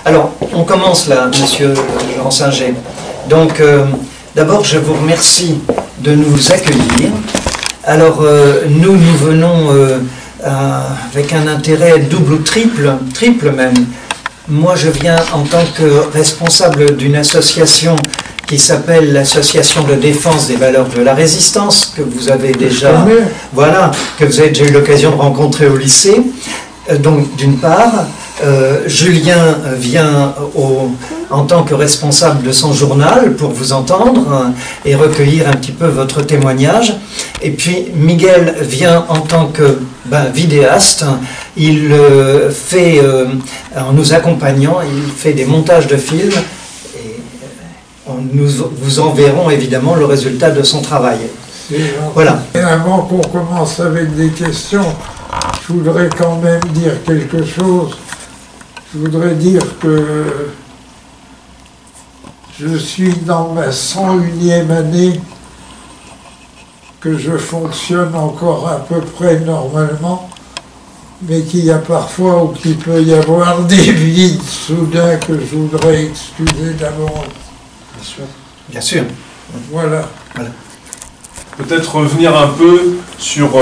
Alors, on commence là, monsieur Jean Singer. Donc, d'abord, je vous remercie de nous accueillir. Alors, nous venons avec un intérêt double ou triple même. Moi, je viens en tant que responsable d'une association qui s'appelle l'Association de défense des valeurs de la résistance, que vous avez déjà, voilà, que vous avez déjà eu l'occasion de rencontrer au lycée. Donc, d'une part, Julien vient en tant que responsable de son journal pour vous entendre et recueillir un petit peu votre témoignage. Et puis, Miguel vient en tant que vidéaste. Il fait, en nous accompagnant, il fait des montages de films. Nous vous enverrons évidemment le résultat de son travail. Voilà. Et avant qu'on commence avec des questions, je voudrais quand même dire quelque chose. Je voudrais dire que je suis dans ma 101e année, que je fonctionne encore à peu près normalement, mais qu'il y a parfois ou qu'il peut y avoir des vides soudains que je voudrais excuser d'avance. Bien sûr. Bien sûr. Voilà. Peut-être revenir un peu sur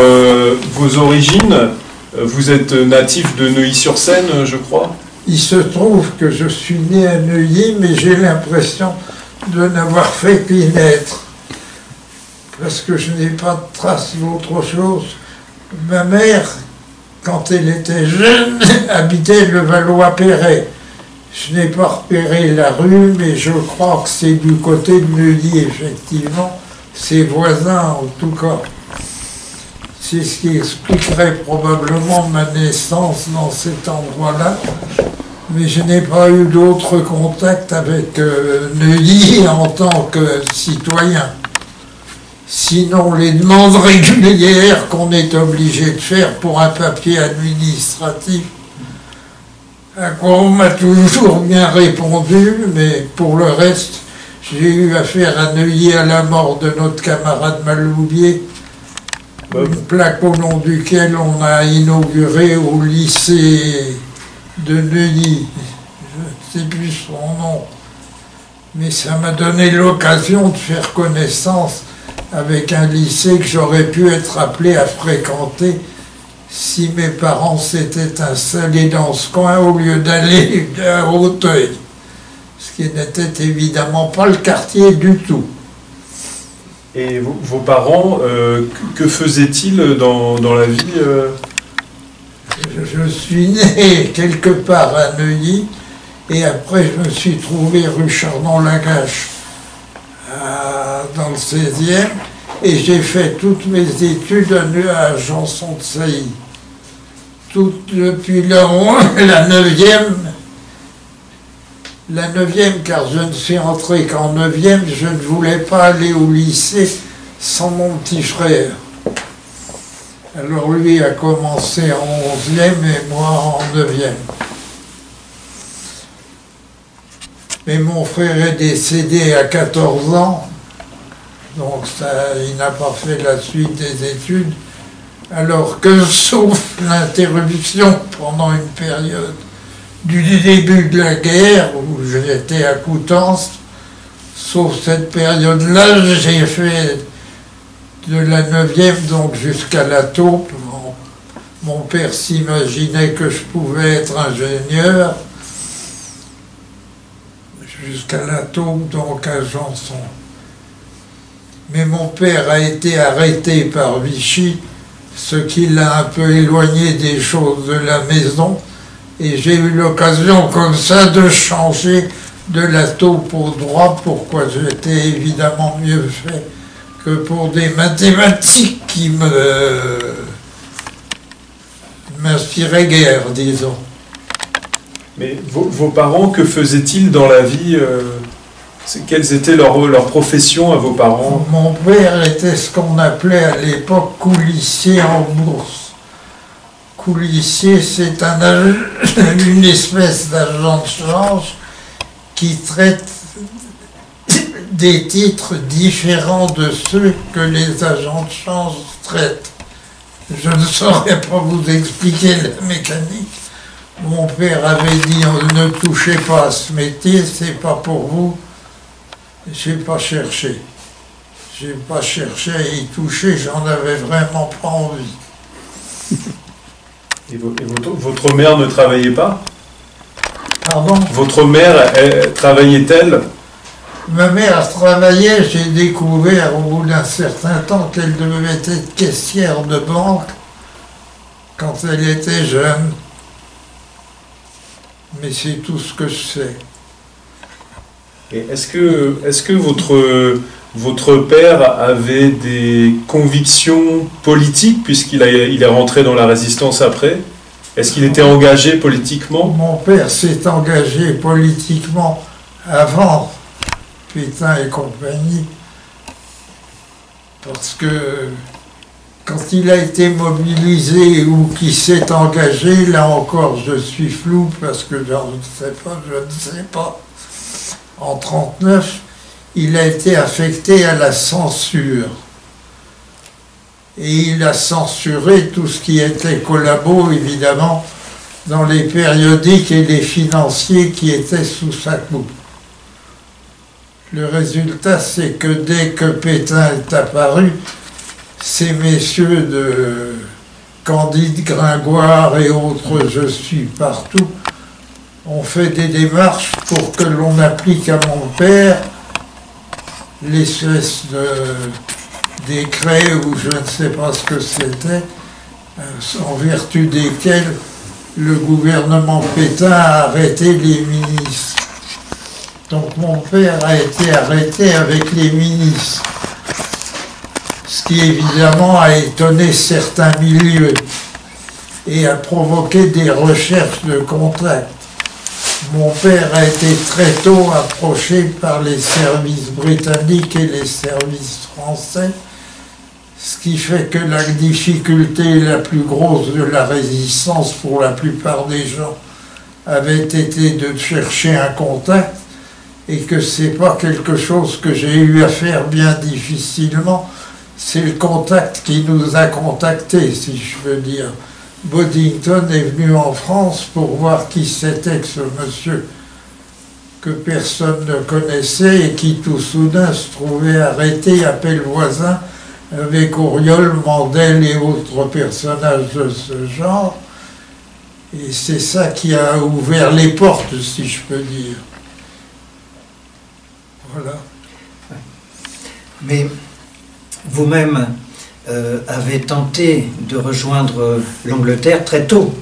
vos origines. Vous êtes natif de Neuilly-sur-Seine, je crois. Il se trouve que je suis né à Neuilly, mais j'ai l'impression de n'avoir fait qu'y naître. Parce que je n'ai pas de trace d'autre chose. Ma mère, quand elle était jeune, habitait le Valois-Perret. Je n'ai pas repéré la rue, mais je crois que c'est du côté de Neuilly, effectivement. Ses voisins, en tout cas. C'est ce qui expliquerait probablement ma naissance dans cet endroit-là. Mais je n'ai pas eu d'autres contacts avec Neuilly en tant que citoyen. Sinon, les demandes régulières qu'on est obligé de faire pour un papier administratif, à quoi on m'a toujours bien répondu, mais pour le reste, j'ai eu affaire à Neuilly à la mort de notre camarade Maloubier, une plaque au nom duquel on a inauguré au lycée de Neuilly. Je ne sais plus son nom, mais ça m'a donné l'occasion de faire connaissance avec un lycée que j'aurais pu être appelé à fréquenter si mes parents s'étaient installés dans ce coin au lieu d'aller à Auteuil, ce qui n'était évidemment pas le quartier du tout. Et vos parents, que faisaient-ils dans la vie Je suis né quelque part à Neuilly, et après je me suis trouvé rue Chardon-Lagache, dans le 16e, et j'ai fait toutes mes études à Janson de Sailly. Depuis la 9e, car je ne suis entré qu'en 9e, je ne voulais pas aller au lycée sans mon petit frère. Alors lui a commencé en 11e et moi en 9e. Mais mon frère est décédé à 14 ans, donc il n'a pas fait la suite des études, alors que, sauf l'interruption pendant une période du début de la guerre, où j'étais à Coutances, sauf cette période-là, j'ai fait de la 9e donc jusqu'à la taupe. Mon père s'imaginait que je pouvais être ingénieur, jusqu'à la taupe, donc à Janson. Mais mon père a été arrêté par Vichy, ce qui l'a un peu éloigné des choses de la maison, et j'ai eu l'occasion comme ça de changer de la taupe au droit, pourquoi j'étais évidemment mieux fait que pour des mathématiques qui m'inspiraient guère, disons. Mais vos parents, que faisaient-ils dans la vie quelles étaient leurs professions à vos parents? Mon père était ce qu'on appelait à l'époque coulissier en bourse. Coulissier, c'est une espèce d'agent de change qui traite des titres différents de ceux que les agents de change traitent. Je ne saurais pas vous expliquer la mécanique. Mon père avait dit, ne touchez pas à ce métier, c'est pas pour vous. J'ai pas cherché. J'ai pas cherché à y toucher, j'en avais vraiment pas envie. Et votre mère ne travaillait pas? Pardon? Votre mère, travaillait-elle? Ma mère travaillait, j'ai découvert au bout d'un certain temps qu'elle devait être caissière de banque quand elle était jeune. Mais c'est tout ce que je sais. Et est-ce que votre père avait des convictions politiques puisqu'il est rentré dans la résistance après? Est-ce qu'il était engagé politiquement? Mon père s'est engagé politiquement avant Pétain et compagnie, parce que quand il a été mobilisé ou qu'il s'est engagé, là encore je suis flou parce que je ne sais pas. En 1939, il a été affecté à la censure. Et il a censuré tout ce qui était collabo, évidemment, dans les périodiques et les financiers qui étaient sous sa coupe. Le résultat, c'est que dès que Pétain est apparu, ces messieurs de Candide, Gringoire et autres, je suis partout, ont fait des démarches pour que l'on applique à mon père l'espèce de décret ou je ne sais pas ce que c'était, en vertu desquels le gouvernement Pétain a arrêté les ministres. Donc mon père a été arrêté avec les ministres, ce qui évidemment a étonné certains milieux et a provoqué des recherches de contacts. Mon père a été très tôt approché par les services britanniques et les services français, ce qui fait que la difficulté la plus grosse de la résistance pour la plupart des gens avait été de chercher un contact, et que c'est pas quelque chose que j'ai eu à faire bien difficilement, c'est le contact qui nous a contactés, si je veux dire. Boddington est venu en France pour voir qui c'était que ce monsieur que personne ne connaissait et qui tout soudain se trouvait arrêté à Pellevoisin avec Auriol, Mandel et autres personnages de ce genre. Et c'est ça qui a ouvert les portes, si je peux dire. Voilà. Mais vous-même avez tenté de rejoindre l'Angleterre très tôt.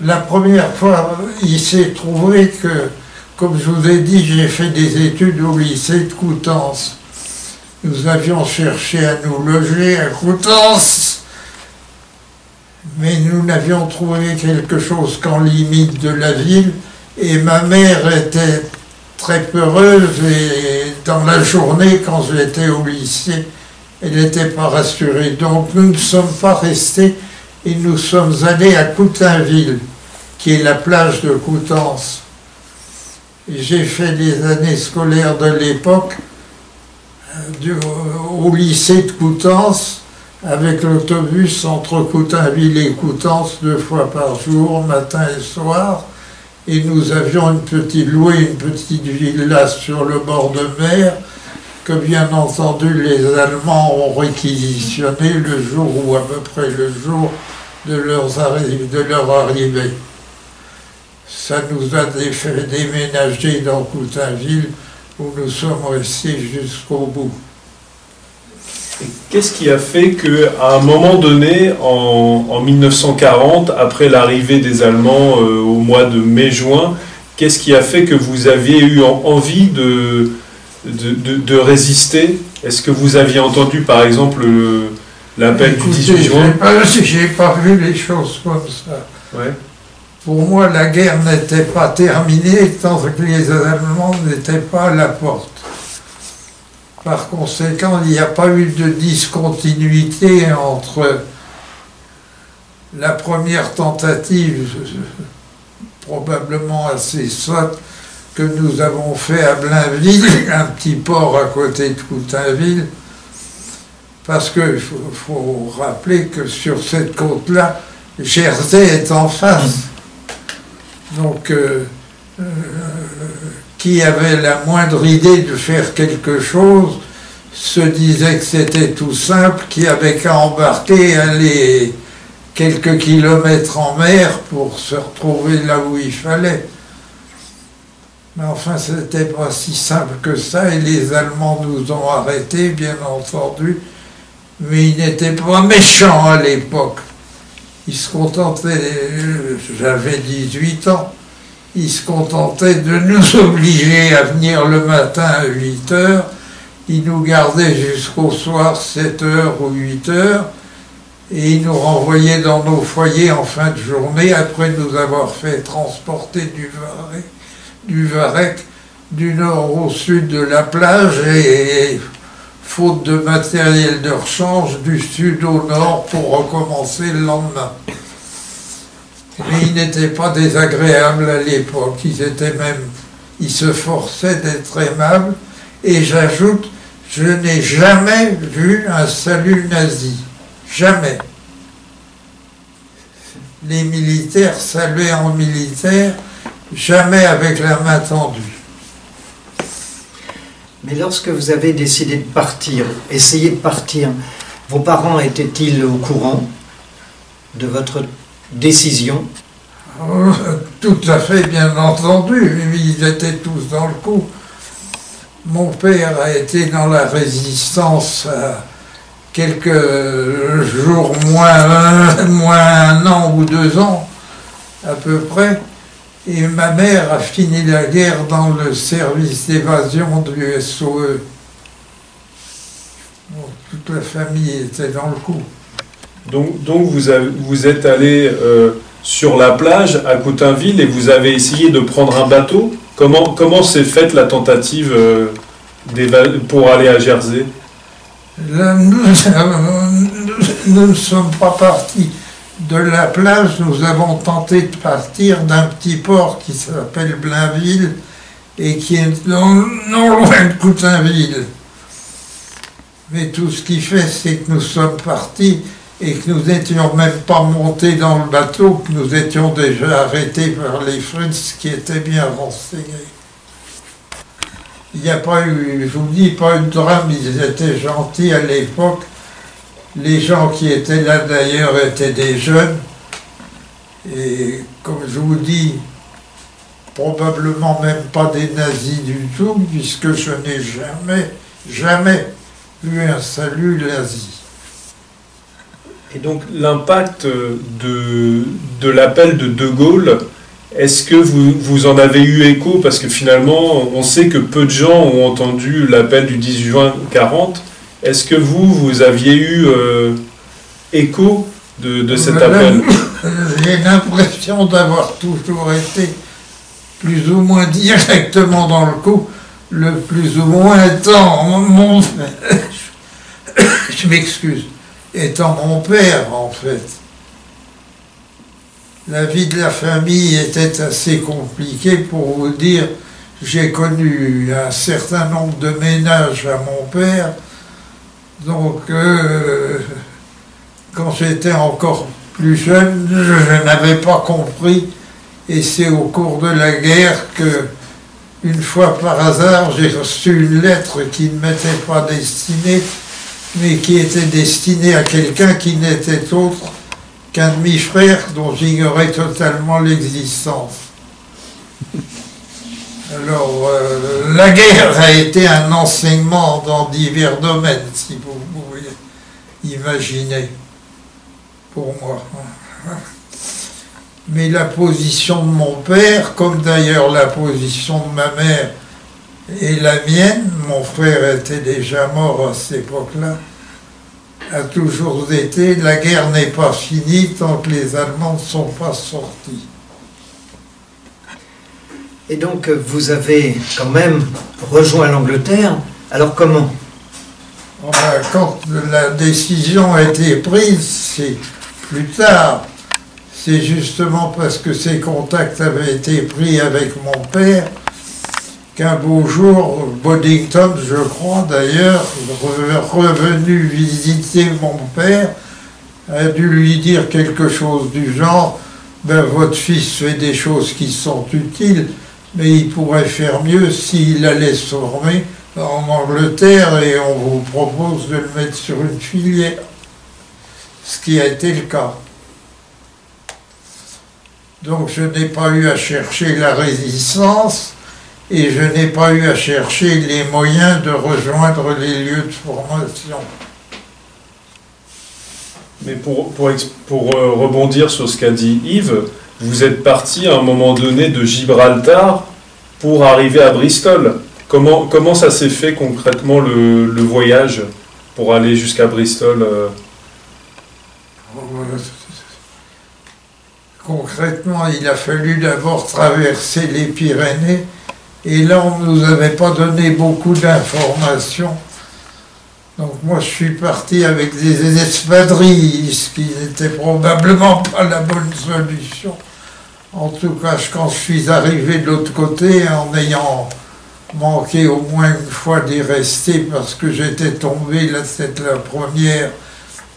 La première fois, il s'est trouvé que, comme je vous ai dit, j'ai fait des études au lycée de Coutances. Nous avions cherché à nous loger à Coutances, mais nous n'avions trouvé quelque chose qu'en limite de la ville, et ma mère était très peureuse, et dans la journée, quand j'étais au lycée, elle n'était pas rassurée. Donc nous ne sommes pas restés et nous sommes allés à Coutainville, qui est la plage de Coutances. Et j'ai fait les années scolaires de l'époque au lycée de Coutances, avec l'autobus entre Coutainville et Coutances 2 fois par jour, matin et soir. Et nous avions loué une petite villa sur le bord de mer, que bien entendu les Allemands ont réquisitionné le jour ou à peu près le jour de leur arrivée. Ça nous a fait déménager dans Coutainville où nous sommes restés jusqu'au bout. Qu'est-ce qui a fait qu'à un moment donné, en 1940, après l'arrivée des Allemands au mois de mai-juin, qu'est-ce qui a fait que vous aviez eu envie de résister? Est-ce que vous aviez entendu, par exemple, l'appel du 18 juin? J'ai pas vu les choses comme ça. Ouais. Pour moi, la guerre n'était pas terminée tant que les Allemands n'étaient pas à la porte. Par conséquent, il n'y a pas eu de discontinuité entre la première tentative, probablement assez sotte, que nous avons fait à Blainville, un petit port à côté de Coutainville, parce qu'il faut rappeler que sur cette côte-là, Jersey est en face. Donc, qui avait la moindre idée de faire quelque chose se disait que c'était tout simple, qu'il n'y avait qu'à embarquer, aller quelques kilomètres en mer pour se retrouver là où il fallait. Mais enfin, c'était pas si simple que ça, et les Allemands nous ont arrêtés, bien entendu, mais ils n'étaient pas méchants à l'époque. Ils se contentaient, j'avais 18 ans, ils se contentaient de nous obliger à venir le matin à 8 heures, ils nous gardaient jusqu'au soir 7 heures ou 8 heures, et ils nous renvoyaient dans nos foyers en fin de journée, après nous avoir fait transporter du Varec du nord au sud de la plage, et faute de matériel de rechange, du sud au nord pour recommencer le lendemain. Mais ils n'étaient pas désagréables à l'époque, ils se forçaient d'être aimables, et j'ajoute, je n'ai jamais vu un salut nazi. Jamais. Les militaires saluaient en militaire, jamais avec la main tendue. Mais lorsque vous avez décidé de partir, essayé de partir, vos parents étaient-ils au courant de votre décision? Tout à fait, bien entendu. Ils étaient tous dans le coup. Mon père a été dans la résistance quelques jours, moins un an ou 2 ans, à peu près. Et ma mère a fini la guerre dans le service d'évasion du SOE. Donc, toute la famille était dans le coup. Donc vous êtes allé sur la plage à Coutainville et vous avez essayé de prendre un bateau. Comment s'est faite la tentative pour aller à Jersey? Là, nous ne sommes pas partis de la plage, nous avons tenté de partir d'un petit port qui s'appelle Blainville et qui est non loin de Coutainville. Mais tout ce qui fait, c'est que nous sommes partis et que nous n'étions même pas montés dans le bateau, que nous étions déjà arrêtés par les Fritz qui étaient bien renseignés. Il n'y a pas eu, je vous dis, pas eu de drame, ils étaient gentils à l'époque. Les gens qui étaient là d'ailleurs étaient des jeunes. Et comme je vous dis, probablement même pas des nazis du tout, puisque je n'ai jamais vu un salut nazi. Et donc l'impact de l'appel de Gaulle, est-ce que vous en avez eu écho? Parce que finalement, on sait que peu de gens ont entendu l'appel du 18 juin 40. Est-ce que vous aviez eu écho de cet appel? J'ai l'impression d'avoir toujours été plus ou moins directement dans le coup, le plus ou moins étant je m'excuse, étant mon père en fait. La vie de la famille était assez compliquée, pour vous dire. J'ai connu un certain nombre de ménages à mon père. Donc, quand j'étais encore plus jeune, je n'avais pas compris. Et c'est au cours de la guerre que, une fois par hasard, j'ai reçu une lettre qui ne m'était pas destinée, mais qui était destinée à quelqu'un qui n'était autre qu'un demi-frère dont j'ignorais totalement l'existence. Alors, la guerre a été un enseignement dans divers domaines, si vous pouvez imaginer, pour moi. Mais la position de mon père, comme d'ailleurs la position de ma mère et la mienne, mon frère était déjà mort à cette époque-là, a toujours été: la guerre n'est pas finie tant que les Allemands ne sont pas sortis. Et donc vous avez quand même rejoint l'Angleterre, alors comment? Quand la décision a été prise, c'est plus tard. C'est justement parce que ces contacts avaient été pris avec mon père qu'un beau jour, Boddington, je crois d'ailleurs, revenu visiter mon père, a dû lui dire quelque chose du genre: ben, votre fils fait des choses qui sont utiles, mais il pourrait faire mieux s'il allait se former en Angleterre et on vous propose de le mettre sur une filière. Ce qui a été le cas. Donc je n'ai pas eu à chercher la résistance et je n'ai pas eu à chercher les moyens de rejoindre les lieux de formation. Mais pour rebondir sur ce qu'a dit Yves, vous êtes parti à un moment donné de Gibraltar pour arriver à Bristol. Comment ça s'est fait concrètement le voyage pour aller jusqu'à Bristol Concrètement, il a fallu d'abord traverser les Pyrénées et là on ne nous avait pas donné beaucoup d'informations. Donc moi je suis parti avec des espadrilles, ce qui n'était probablement pas la bonne solution. En tout cas, quand je suis arrivé de l'autre côté, en ayant manqué au moins une fois d'y rester parce que j'étais tombé, là c'était la première,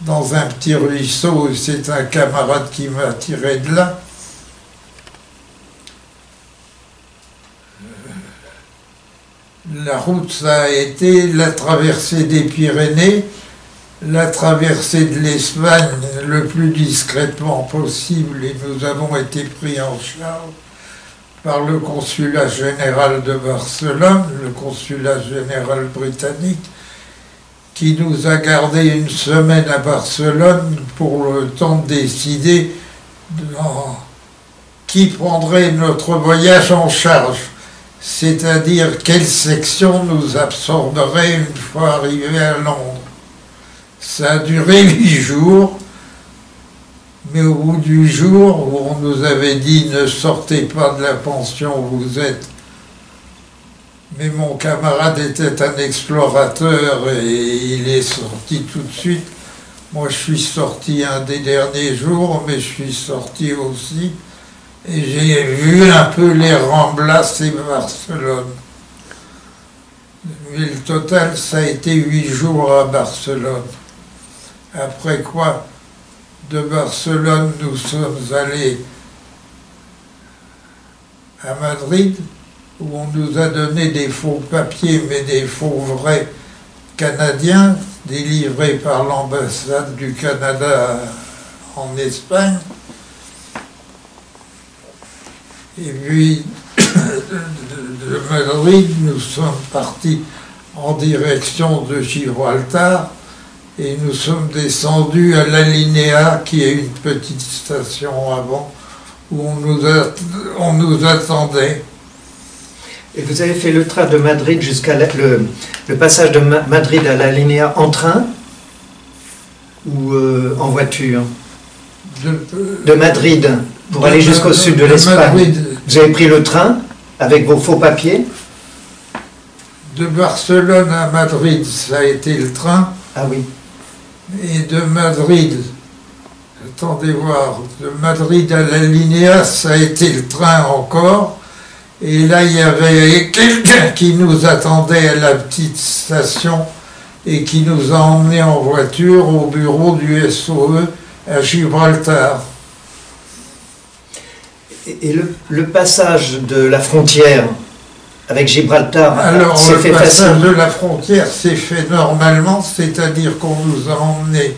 dans un petit ruisseau, et c'est un camarade qui m'a tiré de là. La route, ça a été la traversée des Pyrénées, la traversée de l'Espagne le plus discrètement possible, et nous avons été pris en charge par le consulat général de Barcelone, le consulat général britannique, qui nous a gardé une semaine à Barcelone pour le temps de décider qui prendrait notre voyage en charge, c'est-à-dire quelle section nous absorberait une fois arrivés à Londres. Ça a duré 8 jours, mais au bout du jour où on nous avait dit ne sortez pas de la pension où vous êtes, mais mon camarade était un explorateur et il est sorti tout de suite. Moi je suis sorti un des derniers jours, mais je suis sorti aussi et j'ai vu un peu les Ramblas et Barcelone. Mais le total, ça a été 8 jours à Barcelone. Après quoi, de Barcelone, nous sommes allés à Madrid, où on nous a donné des faux papiers, mais des faux vrais canadiens, délivrés par l'ambassade du Canada en Espagne. Et puis, de Madrid, nous sommes partis en direction de Gibraltar, et nous sommes descendus à l'Alinéa, qui est une petite station avant, où on nous attendait. Et vous avez fait le train de Madrid jusqu'à le passage de Madrid à l'Alinéa en train ou en voiture? De Madrid pour aller jusqu'au sud de l'Espagne. Vous avez pris le train avec vos faux papiers? De Barcelone à Madrid, ça a été le train. Ah oui. Et de Madrid, attendez voir, de Madrid à l'Alinéa, ça a été le train encore. Et là, il y avait quelqu'un qui nous attendait à la petite station et qui nous a emmenés en voiture au bureau du SOE à Gibraltar. Et le passage de la frontière avec Gibraltar, alors c'est fait le passage facile. de la frontière s'est fait normalement, c'est-à-dire qu'on nous a emmenés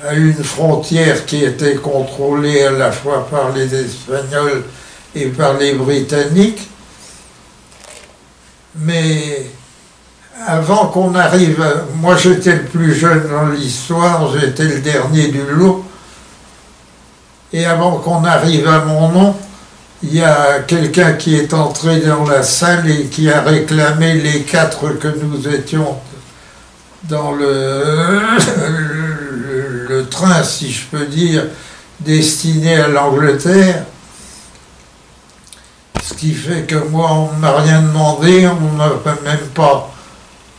à une frontière qui était contrôlée à la fois par les Espagnols et par les Britanniques, mais avant qu'on arrive, moi j'étais le plus jeune dans l'histoire, j'étais le dernier du lot, et avant qu'on arrive à mon nom, il y a quelqu'un qui est entré dans la salle et qui a réclamé les 4 que nous étions dans le train, si je peux dire, destiné à l'Angleterre. Ce qui fait que moi, on ne m'a rien demandé, on ne m'a même pas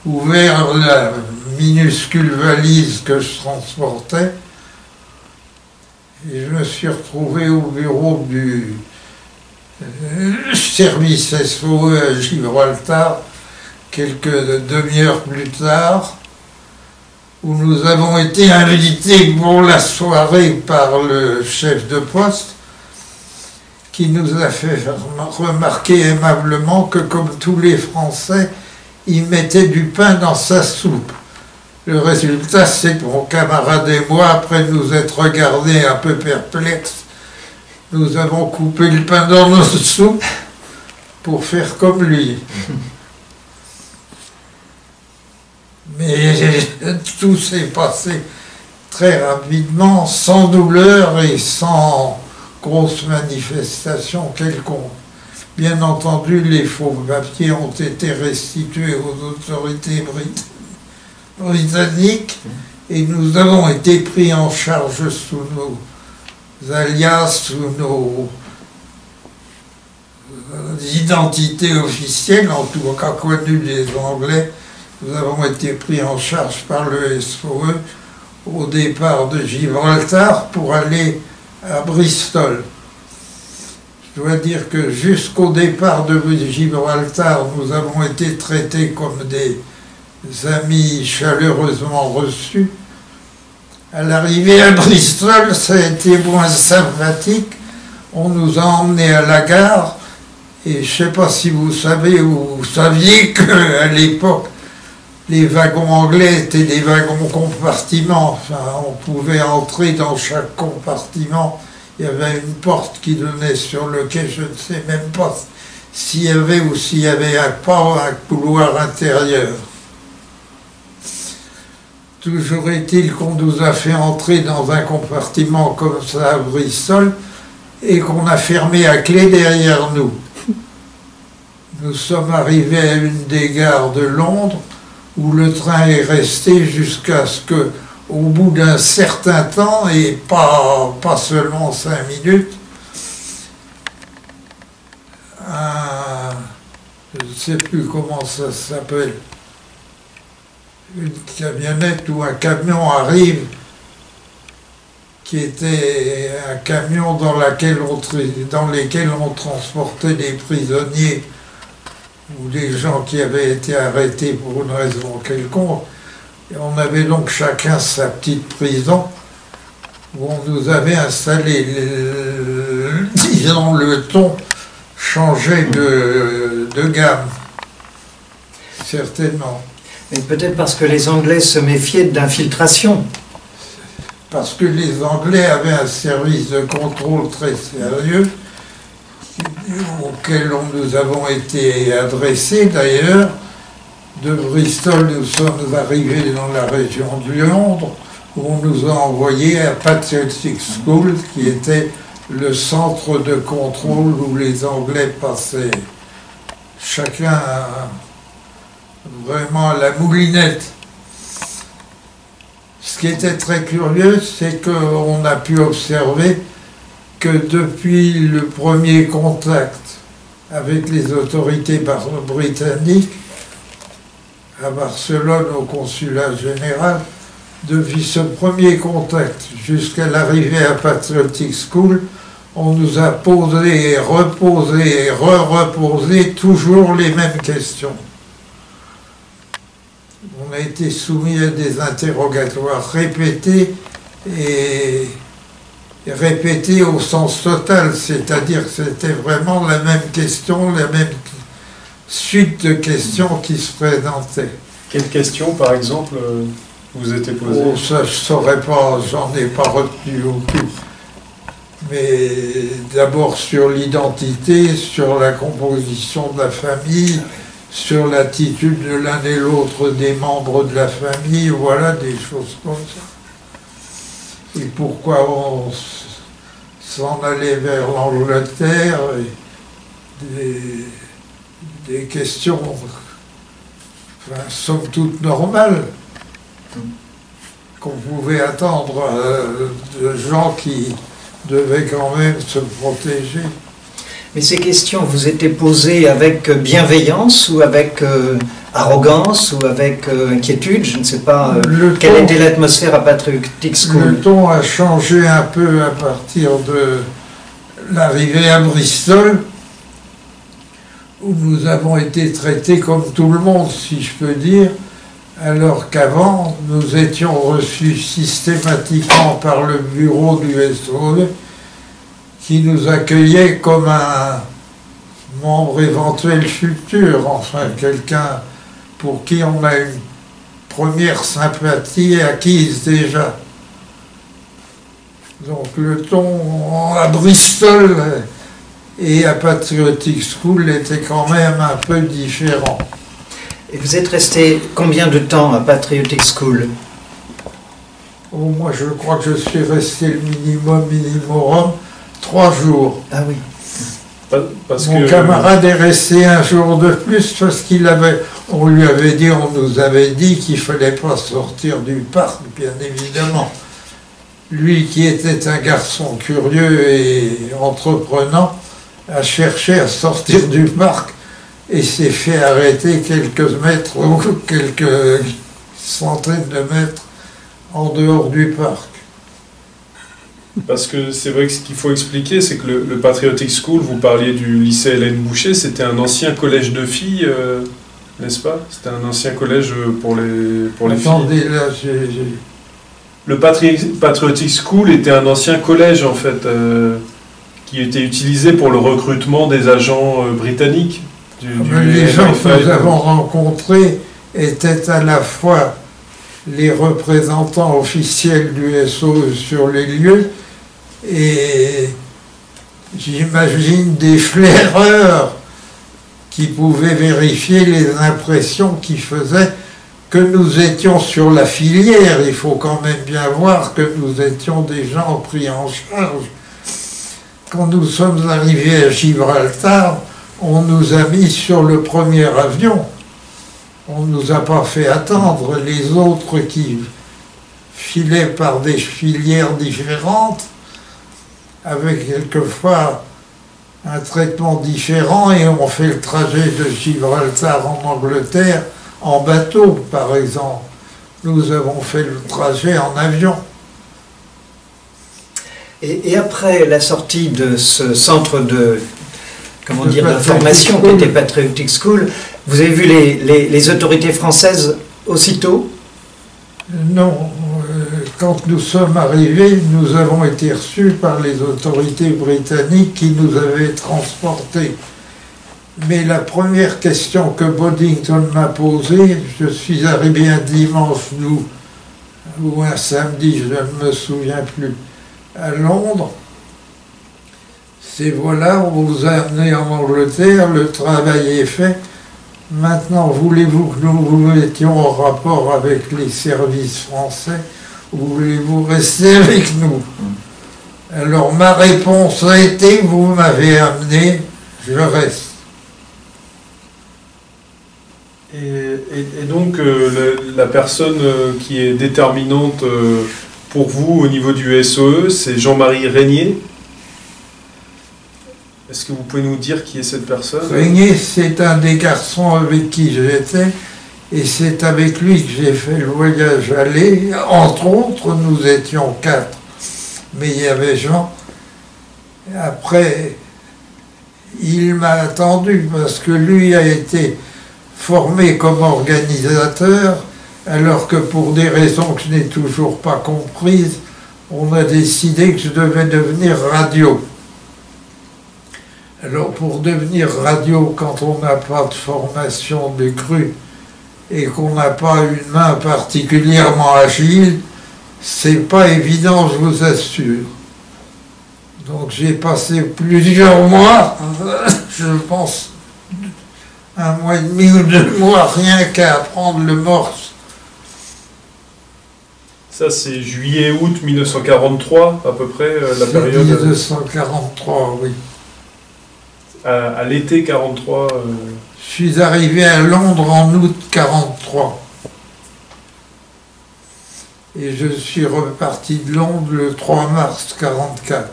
ouvert la minuscule valise que je transportais. Et je me suis retrouvé au bureau du service SOE à Gibraltar, quelques demi-heures plus tard, où nous avons été invités pour la soirée par le chef de poste, qui nous a fait remarquer aimablement que, comme tous les Français, il mettait du pain dans sa soupe. Le résultat, c'est que mon camarade et moi, après nous être regardés un peu perplexes, nous avons coupé le pain dans notre soupe pour faire comme lui. Mais tout s'est passé très rapidement, sans douleur et sans grosse manifestation quelconque. Bien entendu, les faux papiers ont été restitués aux autorités britanniques et nous avons été pris en charge sous nos alias, sous nos identités officielles, en tout cas connues des Anglais. Nous avons été pris en charge par le SOE au départ de Gibraltar pour aller à Bristol. Je dois dire que jusqu'au départ de Gibraltar, nous avons été traités comme des amis chaleureusement reçus. À l'arrivée à Bristol, ça a été moins sympathique. On nous a emmenés à la gare et je ne sais pas si vous savez ou vous saviez qu'à l'époque, les wagons anglais étaient des wagons compartiments. Enfin, on pouvait entrer dans chaque compartiment. Il y avait une porte qui donnait sur le quai. Je ne sais même pas s'il y avait ou s'il y avait un couloir intérieur. Toujours est-il qu'on nous a fait entrer dans un compartiment comme ça à Bristol et qu'on a fermé à clé derrière nous. Nous sommes arrivés à une des gares de Londres où le train est resté jusqu'à ce que, au bout d'un certain temps, et pas seulement 5 minutes, je ne sais plus comment ça s'appelle, une camionnette ou un camion arrive, qui était un camion dans lequel on transportait des prisonniers ou des gens qui avaient été arrêtés pour une raison quelconque. Et on avait donc chacun sa petite prison où on nous avait installé, disons, le ton changeait de gamme, certainement. Mais peut-être parce que les Anglais se méfiaient d'infiltration. Parce que les Anglais avaient un service de contrôle très sérieux, auquel nous avons été adressés d'ailleurs. De Bristol, nous sommes arrivés dans la région de Londres, où on nous a envoyés à Patriotic School, qui était le centre de contrôle où les Anglais passaient chacun vraiment à la moulinette. Ce qui était très curieux, c'est qu'on a pu observer que depuis le premier contact avec les autorités britanniques, à Barcelone, au consulat général, depuis ce premier contact jusqu'à l'arrivée à Patriotic School, on nous a posé et reposé et re-reposé toujours les mêmes questions. On a été soumis à des interrogatoires répétés et répétés au sens total, c'est-à-dire que c'était vraiment la même question, la même suite de questions qui se présentaient. Quelles questions, par exemple, vous étiez posées? Oh, ça, je ne saurais pas, j'en ai pas retenu aucune. Mais d'abord sur l'identité, sur la composition de la famille, sur l'attitude de l'un et l'autre des membres de la famille, voilà, des choses comme ça. Et pourquoi on s'en allait vers l'Angleterre, des questions, enfin, somme toute normales, qu'on pouvait attendre de gens qui devaient quand même se protéger. Mais ces questions vous étaient posées avec bienveillance ou avec arrogance ou avec inquiétude? Je ne sais pas quelle était l'atmosphère à Patriotic School. Le ton a changé un peu à partir de l'arrivée à Bristol, où nous avons été traités comme tout le monde, si je peux dire, alors qu'avant, nous étions reçus systématiquement par le bureau du SOE, qui nous accueillait comme un membre éventuel futur, enfin quelqu'un pour qui on a une première sympathie acquise déjà. Donc le ton à Bristol et à Patriotic School était quand même un peu différent. Et vous êtes resté combien de temps à Patriotic School? Oh, moi je crois que je suis resté le minimum 3 jours. Ah oui. Parce Mon que camarade est resté un jour de plus parce on lui avait dit, on nous avait dit qu'il ne fallait pas sortir du parc, bien évidemment. Lui qui était un garçon curieux et entreprenant, a cherché à sortir du parc et s'est fait arrêter quelques mètres ou quelques centaines de mètres en dehors du parc. Parce que c'est vrai que ce qu'il faut expliquer, c'est que le Patriotic School, vous parliez du lycée Hélène Boucher, c'était un ancien collège de filles, n'est-ce pas? C'était un ancien collège pour les Attendez, filles. Là, Le Patriotic School était un ancien collège, en fait, qui était utilisé pour le recrutement des agents britanniques. Les gens que nous avons rencontrés étaient à la fois les représentants officiels du SOE sur les lieux et j'imagine des flaireurs qui pouvaient vérifier les impressions qui faisaient que nous étions sur la filière. Il faut quand même bien voir que nous étions des gens pris en charge. Quand nous sommes arrivés à Gibraltar, on nous a mis sur le premier avion. On ne nous a pas fait attendre. Les autres qui filaient par des filières différentes avaient quelquefois un traitement différent et ont fait le trajet de Gibraltar en Angleterre en bateau, par exemple. Nous avons fait le trajet en avion. Et après la sortie de ce centre de formation qui était Patriotic School, vous avez vu les autorités françaises aussitôt? Non. Quand nous sommes arrivés, nous avons été reçus par les autorités britanniques qui nous avaient transportés. Mais la première question que Boddington m'a posée, je suis arrivé un dimanche ou un samedi, je ne me souviens plus, à Londres, c'est voilà, on vous a amené en Angleterre, le travail est fait. Maintenant, voulez-vous que nous mettions en rapport avec les services français ou voulez-vous rester avec nous? Alors ma réponse a été, vous m'avez amené, je reste. Et donc, la personne qui est déterminante pour vous au niveau du SOE, c'est Jean-Marie Régnier. Est-ce que vous pouvez nous dire qui est cette personne? Régnier, c'est un des garçons avec qui j'étais, et c'est avec lui que j'ai fait le voyage aller. Entre autres, nous étions 4, mais il y avait Jean. Après, il m'a attendu parce que lui a été formé comme organisateur, alors que pour des raisons que je n'ai toujours pas comprises, on a décidé que je devais devenir radio. Alors pour devenir radio, quand on n'a pas de formation de crue et qu'on n'a pas une main particulièrement agile, c'est pas évident, je vous assure. Donc j'ai passé plusieurs mois, je pense 1 mois et demi ou 2 mois, rien qu'à apprendre le morse. Ça, c'est juillet-août 1943, à peu près, la période... 1943, oui. À l'été 43... Je suis arrivé à Londres en août 43. Et je suis reparti de Londres le 3 mars 44.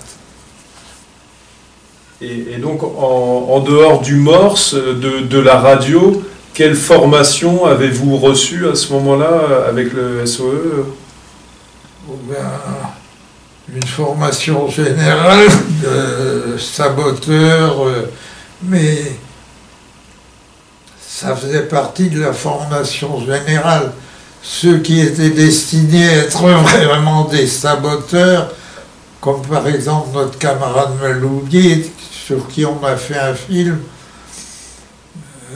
Et donc, en dehors du morse, de la radio, quelle formation avez-vous reçue à ce moment-là avec le SOE? Une formation générale de saboteur, mais ça faisait partie de la formation générale. Ceux qui étaient destinés à être vraiment des saboteurs comme par exemple notre camarade Maloubier, sur qui on a fait un film,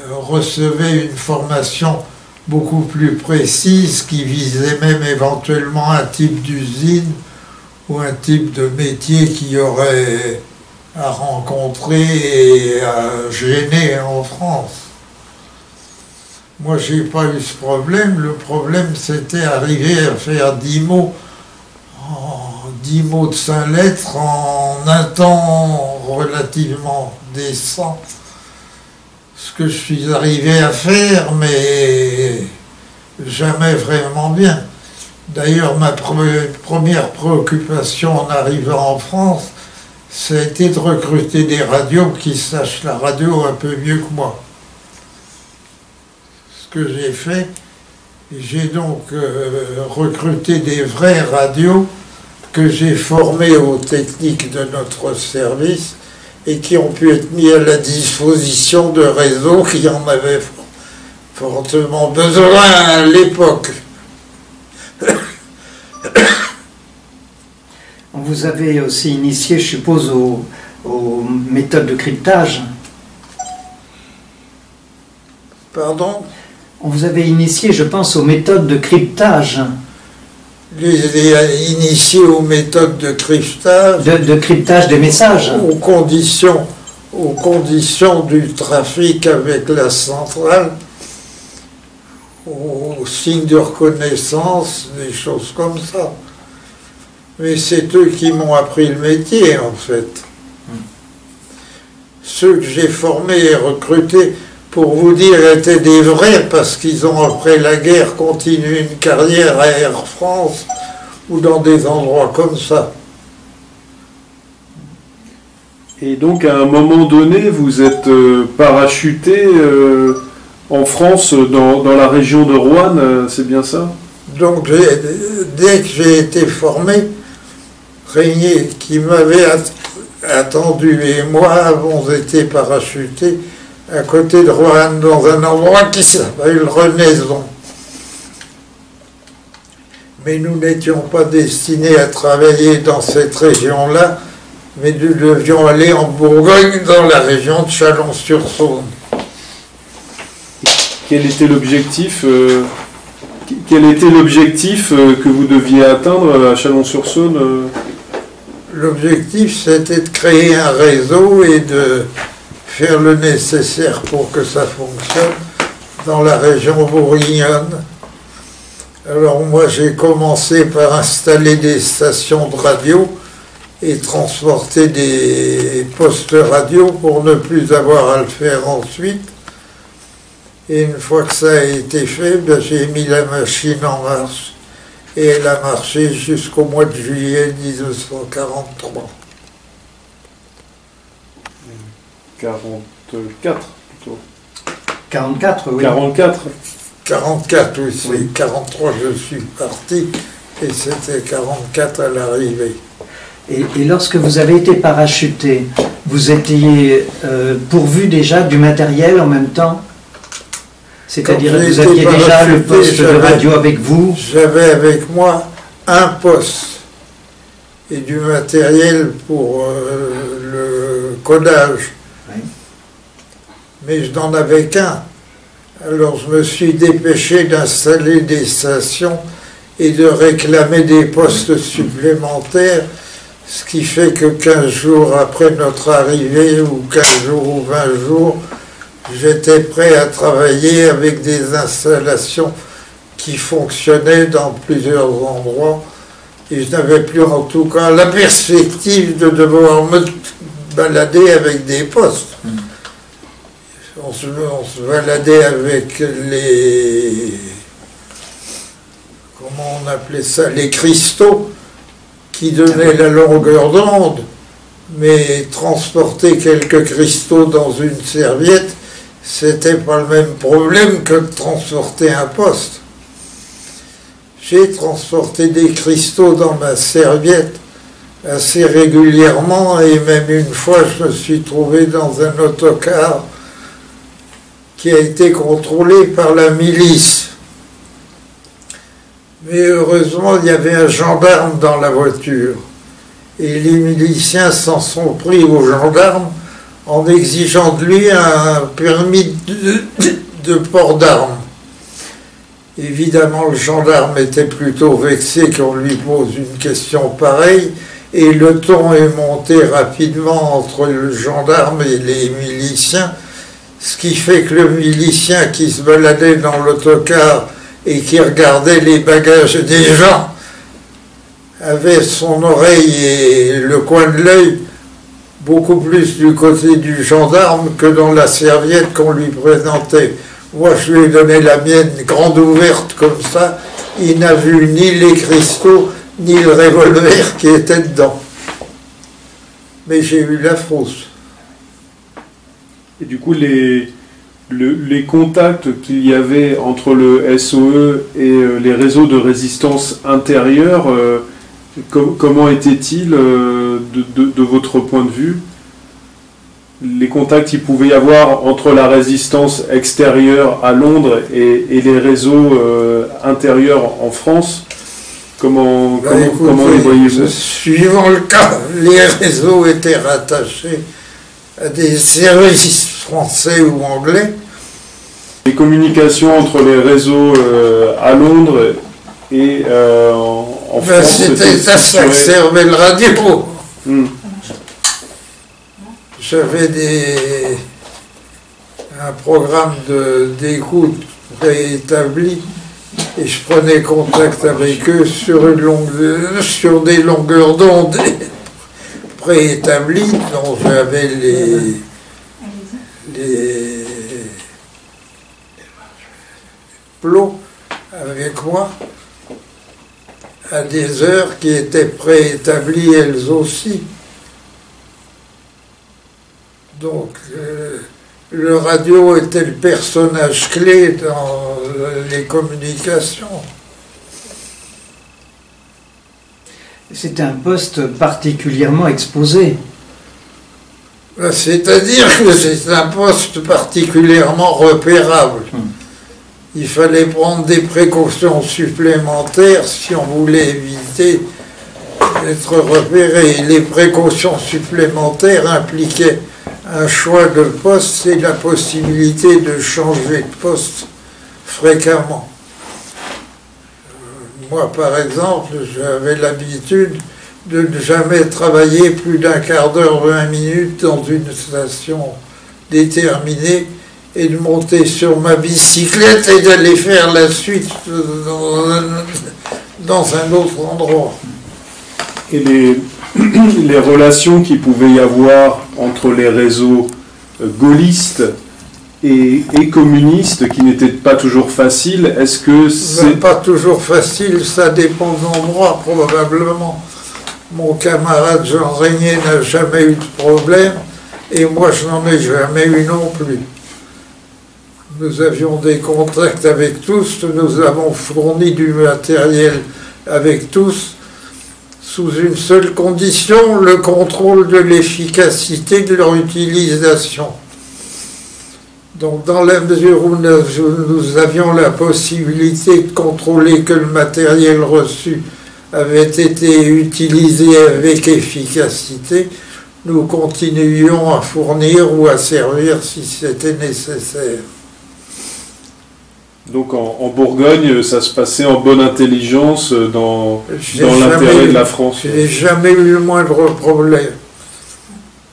recevait une formation beaucoup plus précise qui visait même éventuellement un type d'usine ou un type de métier qui aurait à rencontrer et à gêner en France. Moi, j'ai pas eu ce problème. Le problème, c'était arriver à faire 10 mots, 10 mots de 5 lettres en un temps relativement décent. Ce que je suis arrivé à faire, mais jamais vraiment bien. D'ailleurs, ma première préoccupation en arrivant en France, ça a été de recruter des radios qui sachent la radio un peu mieux que moi. Ce que j'ai fait, j'ai donc recruté des vraies radios que j'ai formées aux techniques de notre service et qui ont pu être mis à la disposition de réseaux qui en avaient fortement besoin à l'époque. Vous avez aussi initié, je suppose, aux méthodes de cryptage. Pardon? On vous avait initié, je pense, aux méthodes de cryptage. Les initiés aux méthodes de cryptage. De cryptage des messages. Aux conditions du trafic avec la centrale, aux signes de reconnaissance, des choses comme ça. Mais c'est eux qui m'ont appris le métier, en fait. Ceux que j'ai formés et recrutés, pour vous dire, étaient des vrais, parce qu'ils ont, après la guerre, continué une carrière à Air France ou dans des endroits comme ça. Et donc, à un moment donné, vous êtes parachuté en France, dans la région de Roanne, c'est bien ça? Donc, dès que j'ai été formé, Régnier, qui m'avait attendu, et moi avons été parachutés à côté de Roanne, dans un endroit qui s'appelle Renaison. Mais nous n'étions pas destinés à travailler dans cette région-là, mais nous devions aller en Bourgogne, dans la région de Chalon-sur-Saône. Quel était l'objectif que vous deviez atteindre à Chalon-sur-Saône? L'objectif, c'était de créer un réseau et de faire le nécessaire pour que ça fonctionne dans la région bourguignonne. Alors moi, j'ai commencé par installer des stations de radio et transporter des postes radio pour ne plus avoir à le faire ensuite. Et une fois que ça a été fait, j'ai mis la machine en marche. Et elle a marché jusqu'au mois de juillet 1943. 44 plutôt. 44, oui. 44. 44, oui. 43, je suis parti. Et c'était 44 à l'arrivée. Et lorsque vous avez été parachuté, vous étiez pourvu déjà du matériel en même temps? C'est-à-dire que vous aviez déjà le poste de radio avec vous? J'avais avec moi un poste et du matériel pour le codage. Oui. Mais je n'en avais qu'un. Alors je me suis dépêché d'installer des stations et de réclamer des postes supplémentaires, ce qui fait que 15 jours après notre arrivée, ou 15 jours ou 20 jours, j'étais prêt à travailler avec des installations qui fonctionnaient dans plusieurs endroits et je n'avais plus en tout cas la perspective de devoir me balader avec des postes. On se baladait avec les... comment on appelait ça? Les cristaux qui donnaient la longueur d'onde, mais transporter quelques cristaux dans une serviette, c'était pas le même problème que de transporter un poste. J'ai transporté des cristaux dans ma serviette assez régulièrement et même une fois je me suis trouvé dans un autocar qui a été contrôlé par la milice. Mais heureusement il y avait un gendarme dans la voiture et les miliciens s'en sont pris aux gendarmes en exigeant de lui un permis de port d'armes. Évidemment, le gendarme était plutôt vexé qu'on lui pose une question pareille, et le ton est monté rapidement entre le gendarme et les miliciens, ce qui fait que le milicien qui se baladait dans l'autocar et qui regardait les bagages des gens avait son oreille et le coin de l'œil beaucoup plus du côté du gendarme que dans la serviette qu'on lui présentait. Moi, je lui ai donné la mienne grande ouverte comme ça. Il n'a vu ni les cristaux, ni le revolver qui était dedans. Mais j'ai eu la frousse. Et du coup, les contacts qu'il y avait entre le SOE et les réseaux de résistance intérieure, comment étaient-ils de votre point de vue? Les contacts qu'il pouvait y avoir entre la résistance extérieure à Londres et les réseaux intérieurs en France, comment les voyez-vous? Suivant le cas, les réseaux étaient rattachés à des services français ou anglais. Les communications entre les réseaux à Londres et en France, c'était ça que servait le radio. J'avais un programme d'écoute préétabli et je prenais contact avec eux sur des longueurs d'onde préétablies dont j'avais les plots avec moi à des heures qui étaient préétablies elles aussi. Donc, le radio était le personnage clé dans les communications. C'est un poste particulièrement exposé. C'est-à-dire que c'est un poste particulièrement repérable. Il fallait prendre des précautions supplémentaires si on voulait éviter d'être repéré. Les précautions supplémentaires impliquaient un choix de poste et la possibilité de changer de poste fréquemment. Moi, par exemple, j'avais l'habitude de ne jamais travailler plus d'un quart d'heure, 20 minutes dans une station déterminée et de monter sur ma bicyclette et d'aller faire la suite dans un autre endroit. Et les relations qu'il pouvait y avoir entre les réseaux gaullistes et communistes, qui n'étaient pas toujours faciles, est-ce que c'est... Pas toujours facile, ça dépend de l'endroit probablement. Mon camarade Jean Régnier n'a jamais eu de problème et moi je n'en ai jamais eu non plus. Nous avions des contacts avec tous, nous avons fourni du matériel avec tous, sous une seule condition, le contrôle de l'efficacité de leur utilisation. Donc dans la mesure où nous avions la possibilité de contrôler que le matériel reçu avait été utilisé avec efficacité, nous continuions à fournir ou à servir si c'était nécessaire. Donc en Bourgogne, ça se passait en bonne intelligence dans l'intérêt de la France. Je n'ai jamais eu le moindre problème.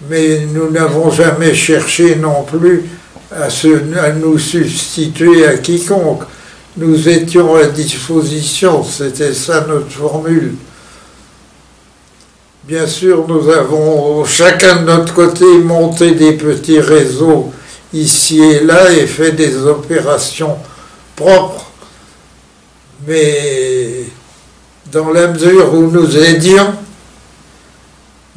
Mais nous n'avons jamais cherché non plus à nous substituer à quiconque. Nous étions à disposition, c'était ça notre formule. Bien sûr, nous avons chacun de notre côté monté des petits réseaux ici et là et fait des opérations propres. Mais dans la mesure où nous aidions,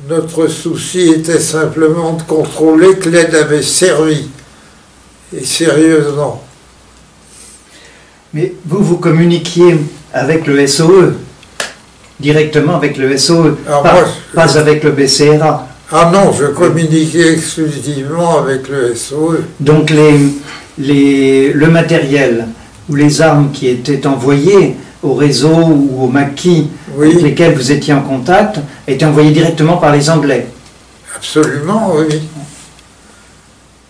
notre souci était simplement de contrôler que l'aide avait servi, et sérieusement. Mais vous communiquiez avec le SOE, directement avec le SOE, pas avec le BCRA. Ah non, je communiquais exclusivement avec le SOE. Donc le matériel ou les armes qui étaient envoyées au réseau ou au maquis Oui. avec lesquels vous étiez en contact étaient envoyés directement par les Anglais. Absolument, oui.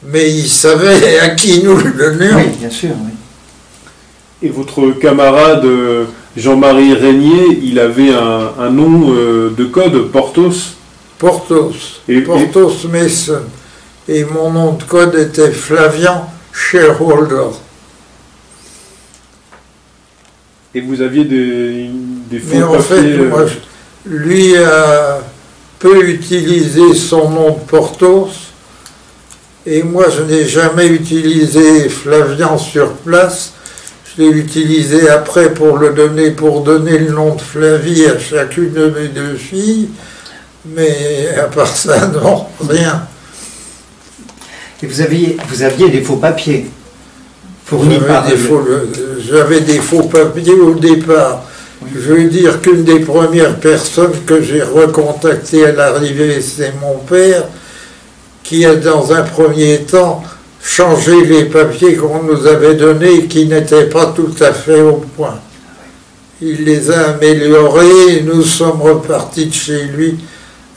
Mais ils savaient à qui nous le donnions. Oui, bien sûr. Oui. Et votre camarade Jean-Marie Régnier, il avait un nom de code, Porthos. Porthos. Porthos Mason. Et mon nom de code était Flavian Shareholder. Et vous aviez des faux Mais en papiers. fait, moi, lui a peu utilisé son nom de Porthos. Et moi, je n'ai jamais utilisé Flavian sur place. Je l'ai utilisé après pour donner le nom de Flavie à chacune de mes deux filles. Mais à part ça, non, rien. Et vous aviez des faux papiers fournis par... J'avais des faux papiers au départ. Oui. Je veux dire qu'une des premières personnes que j'ai recontactées à l'arrivée, c'est mon père, qui a dans un premier temps changé les papiers qu'on nous avait donnés et qui n'étaient pas tout à fait au point. Il les a améliorés et nous sommes repartis de chez lui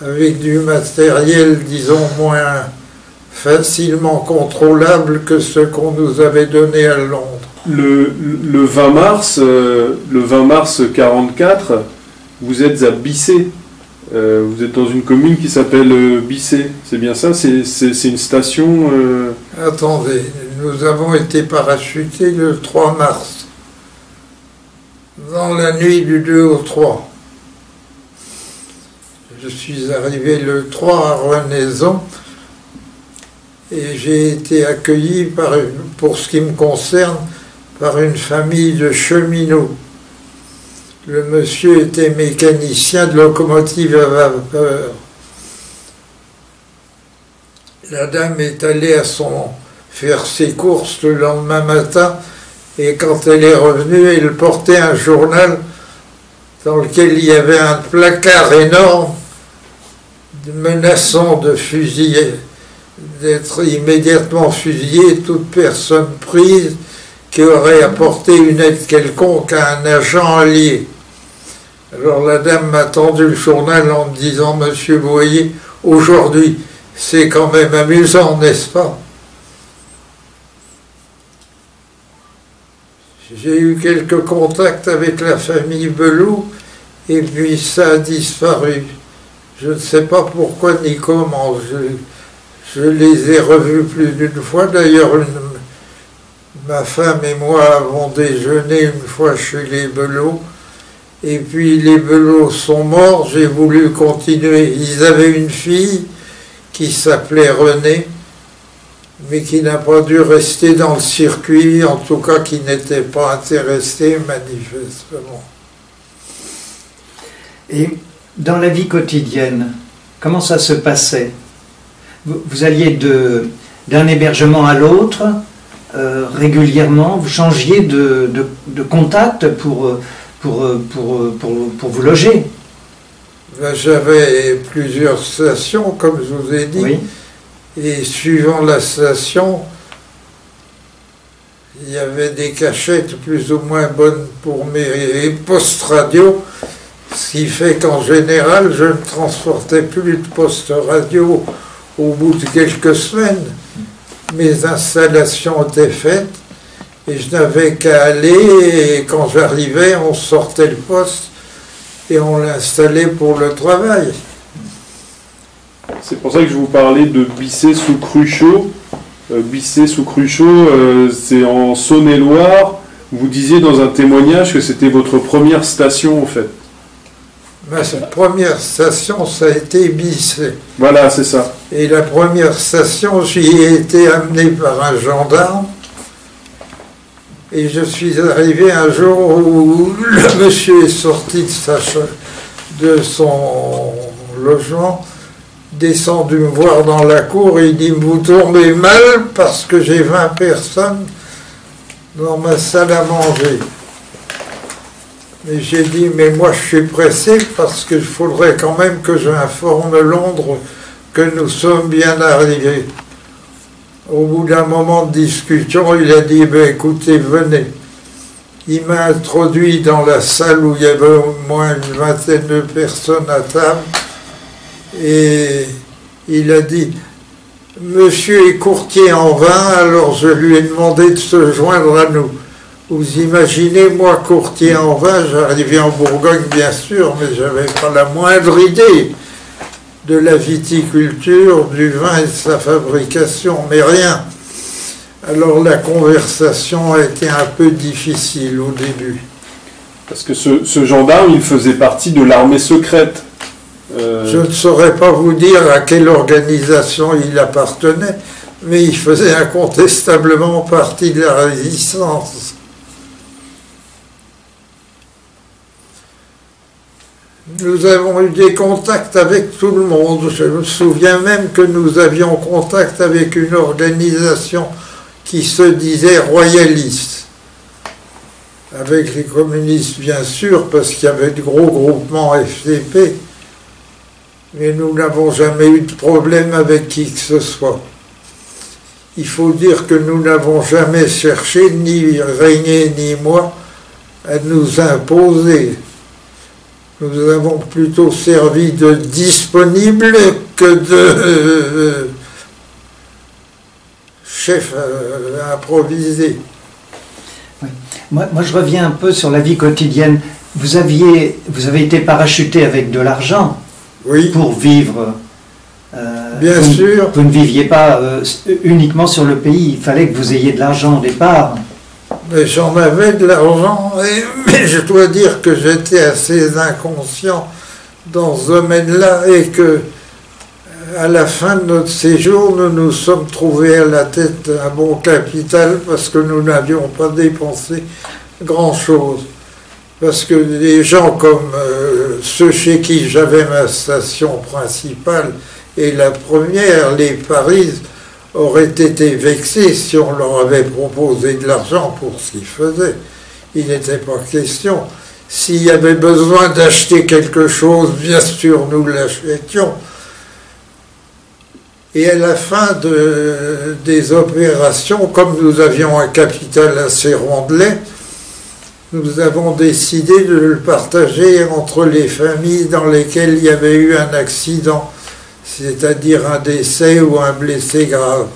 avec du matériel, disons, moins facilement contrôlable que ce qu'on nous avait donné à Londres. Le 20 mars 44, vous êtes à Bicé. Vous êtes dans une commune qui s'appelle Bicé. C'est bien ça? C'est une station... Attendez, nous avons été parachutés le 3 mars. Dans la nuit du 2 au 3. Je suis arrivé le 3 à Renaison. Et j'ai été accueilli pour ce qui me concerne, par une famille de cheminots. Le monsieur était mécanicien de locomotive à vapeur. La dame est allée faire ses courses le lendemain matin, et quand elle est revenue, elle portait un journal dans lequel il y avait un placard énorme menaçant de fusiller, d'être immédiatement fusillé toute personne prise qui aurait apporté une aide quelconque à un agent allié. Alors la dame m'a tendu le journal en me disant « Monsieur, vous voyez, aujourd'hui, c'est quand même amusant, n'est-ce pas ?» J'ai eu quelques contacts avec la famille Belou, et puis ça a disparu. Je ne sais pas pourquoi ni comment. Je les ai revus plus d'une fois. D'ailleurs, ma femme et moi avons déjeuné une fois chez les Belot. Et puis les Belot sont morts, j'ai voulu continuer. Ils avaient une fille qui s'appelait Renée, mais qui n'a pas dû rester dans le circuit, en tout cas qui n'était pas intéressée manifestement. Et dans la vie quotidienne, comment ça se passait? Vous alliez d'un hébergement à l'autre régulièrement, vous changiez de contact pour vous loger? Ben, j'avais plusieurs stations, comme je vous ai dit, oui. Et suivant la station, il y avait des cachettes plus ou moins bonnes pour mes postes radio, ce qui fait qu'en général, je ne transportais plus de postes radio au bout de quelques semaines. Mes installations étaient faites et je n'avais qu'à aller, et quand j'arrivais, on sortait le poste et on l'installait pour le travail. C'est pour ça que je vous parlais de Bicé sous Cruchot. Bicé sous Cruchot, c'est en Saône-et-Loire. Vous disiez dans un témoignage que c'était votre première station en fait. Ma première station, ça a été Bicé. Voilà, c'est ça. Et la première station, j'y ai été amené par un gendarme. Et je suis arrivé un jour où le monsieur est sorti de son logement, descendu me voir dans la cour et il dit « Vous tombez mal parce que j'ai 20 personnes dans ma salle à manger. » Et j'ai dit « Mais moi je suis pressé parce qu'il faudrait quand même que j'informe Londres que nous sommes bien arrivés. » Au bout d'un moment de discussion, il a dit ben, « Écoutez, venez. » Il m'a introduit dans la salle où il y avait au moins une vingtaine de personnes à table. Et il a dit, monsieur est courtier en vin, alors je lui ai demandé de se joindre à nous. Vous imaginez, moi, courtier en vin, j'arrivais en Bourgogne, bien sûr, mais je n'avais pas la moindre idée de la viticulture, du vin et de sa fabrication, mais rien. Alors la conversation a été un peu difficile au début. Parce que ce gendarme, il faisait partie de l'armée secrète. Je ne saurais pas vous dire à quelle organisation il appartenait, mais il faisait incontestablement partie de la résistance. Nous avons eu des contacts avec tout le monde. Je me souviens même que nous avions contact avec une organisation qui se disait royaliste. Avec les communistes, bien sûr, parce qu'il y avait de gros groupements FDP. Mais nous n'avons jamais eu de problème avec qui que ce soit. Il faut dire que nous n'avons jamais cherché, ni Régnier ni moi, à nous imposer. Nous avons plutôt servi de disponible que de chef improvisé. Oui. Moi, je reviens un peu sur la vie quotidienne. Vous avez été parachuté avec de l'argent. Oui. Pour vivre. Bien sûr. Vous ne viviez pas uniquement sur le pays, il fallait que vous ayez de l'argent au départ. Mais j'en avais de l'argent, mais je dois dire que j'étais assez inconscient dans ce domaine-là et que à la fin de notre séjour, nous nous sommes trouvés à la tête d'un bon capital parce que nous n'avions pas dépensé grand-chose. Parce que des gens comme ceux chez qui j'avais ma station principale et la première, les Paris, auraient été vexés si on leur avait proposé de l'argent pour ce qu'ils faisaient. Il n'était pas question. S'il y avait besoin d'acheter quelque chose, bien sûr, nous l'achetions. Et à la fin des opérations, comme nous avions un capital assez rondelet, nous avons décidé de le partager entre les familles dans lesquelles il y avait eu un accident, c'est-à-dire un décès ou un blessé grave.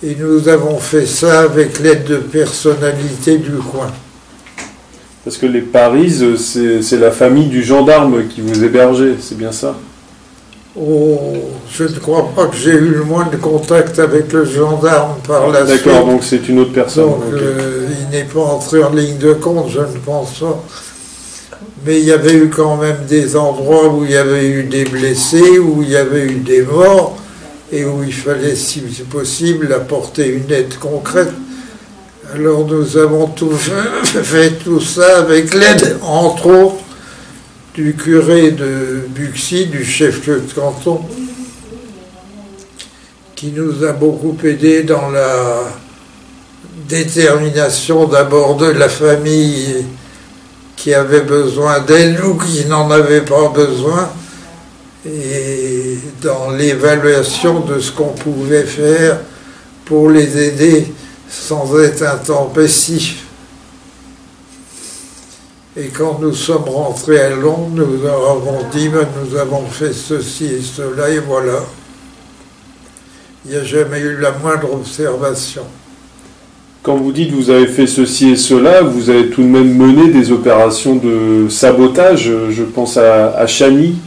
Et nous avons fait ça avec l'aide de personnalités du coin. Parce que les Paris, c'est la famille du gendarme qui vous hébergeait, c'est bien ça? Oh, je ne crois pas que j'ai eu le moins de contact avec le gendarme par la suite. D'accord, donc c'est une autre personne. Donc okay. Il n'est pas entré en ligne de compte, je ne pense pas. Mais il y avait eu quand même des endroits où il y avait eu des blessés, où il y avait eu des morts, et où il fallait, si possible, apporter une aide concrète. Alors nous avons fait tout ça avec l'aide, entre autres, du curé de Buxy, du chef-lieu de canton, qui nous a beaucoup aidés dans la détermination d'abord de la famille qui avait besoin d'aide ou qui n'en avait pas besoin, et dans l'évaluation de ce qu'on pouvait faire pour les aider sans être intempestif. Et quand nous sommes rentrés à Londres, nous leur avons dit, nous avons fait ceci et cela, et voilà. Il n'y a jamais eu la moindre observation. Quand vous dites vous avez fait ceci et cela, vous avez tout de même mené des opérations de sabotage, je pense à Chagny.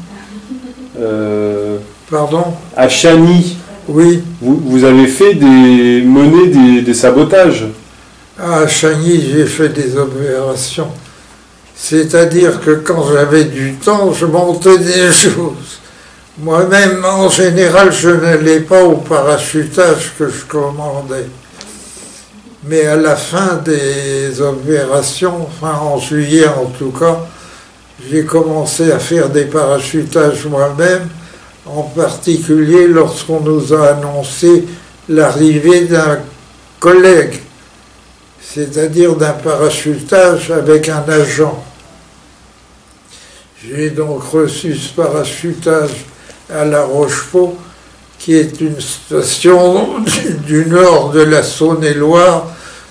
Pardon? À Chagny. Oui. Vous avez mené des sabotages. À Chagny, j'ai fait des opérations. C'est-à-dire que quand j'avais du temps, je montais des choses. Moi-même, en général, je n'allais pas au parachutage que je commandais. Mais à la fin des opérations, enfin en juillet en tout cas, j'ai commencé à faire des parachutages moi-même, en particulier lorsqu'on nous a annoncé l'arrivée d'un collègue, c'est-à-dire d'un parachutage avec un agent. J'ai donc reçu ce parachutage à La Rochefort, qui est une station du nord de la Saône-et-Loire,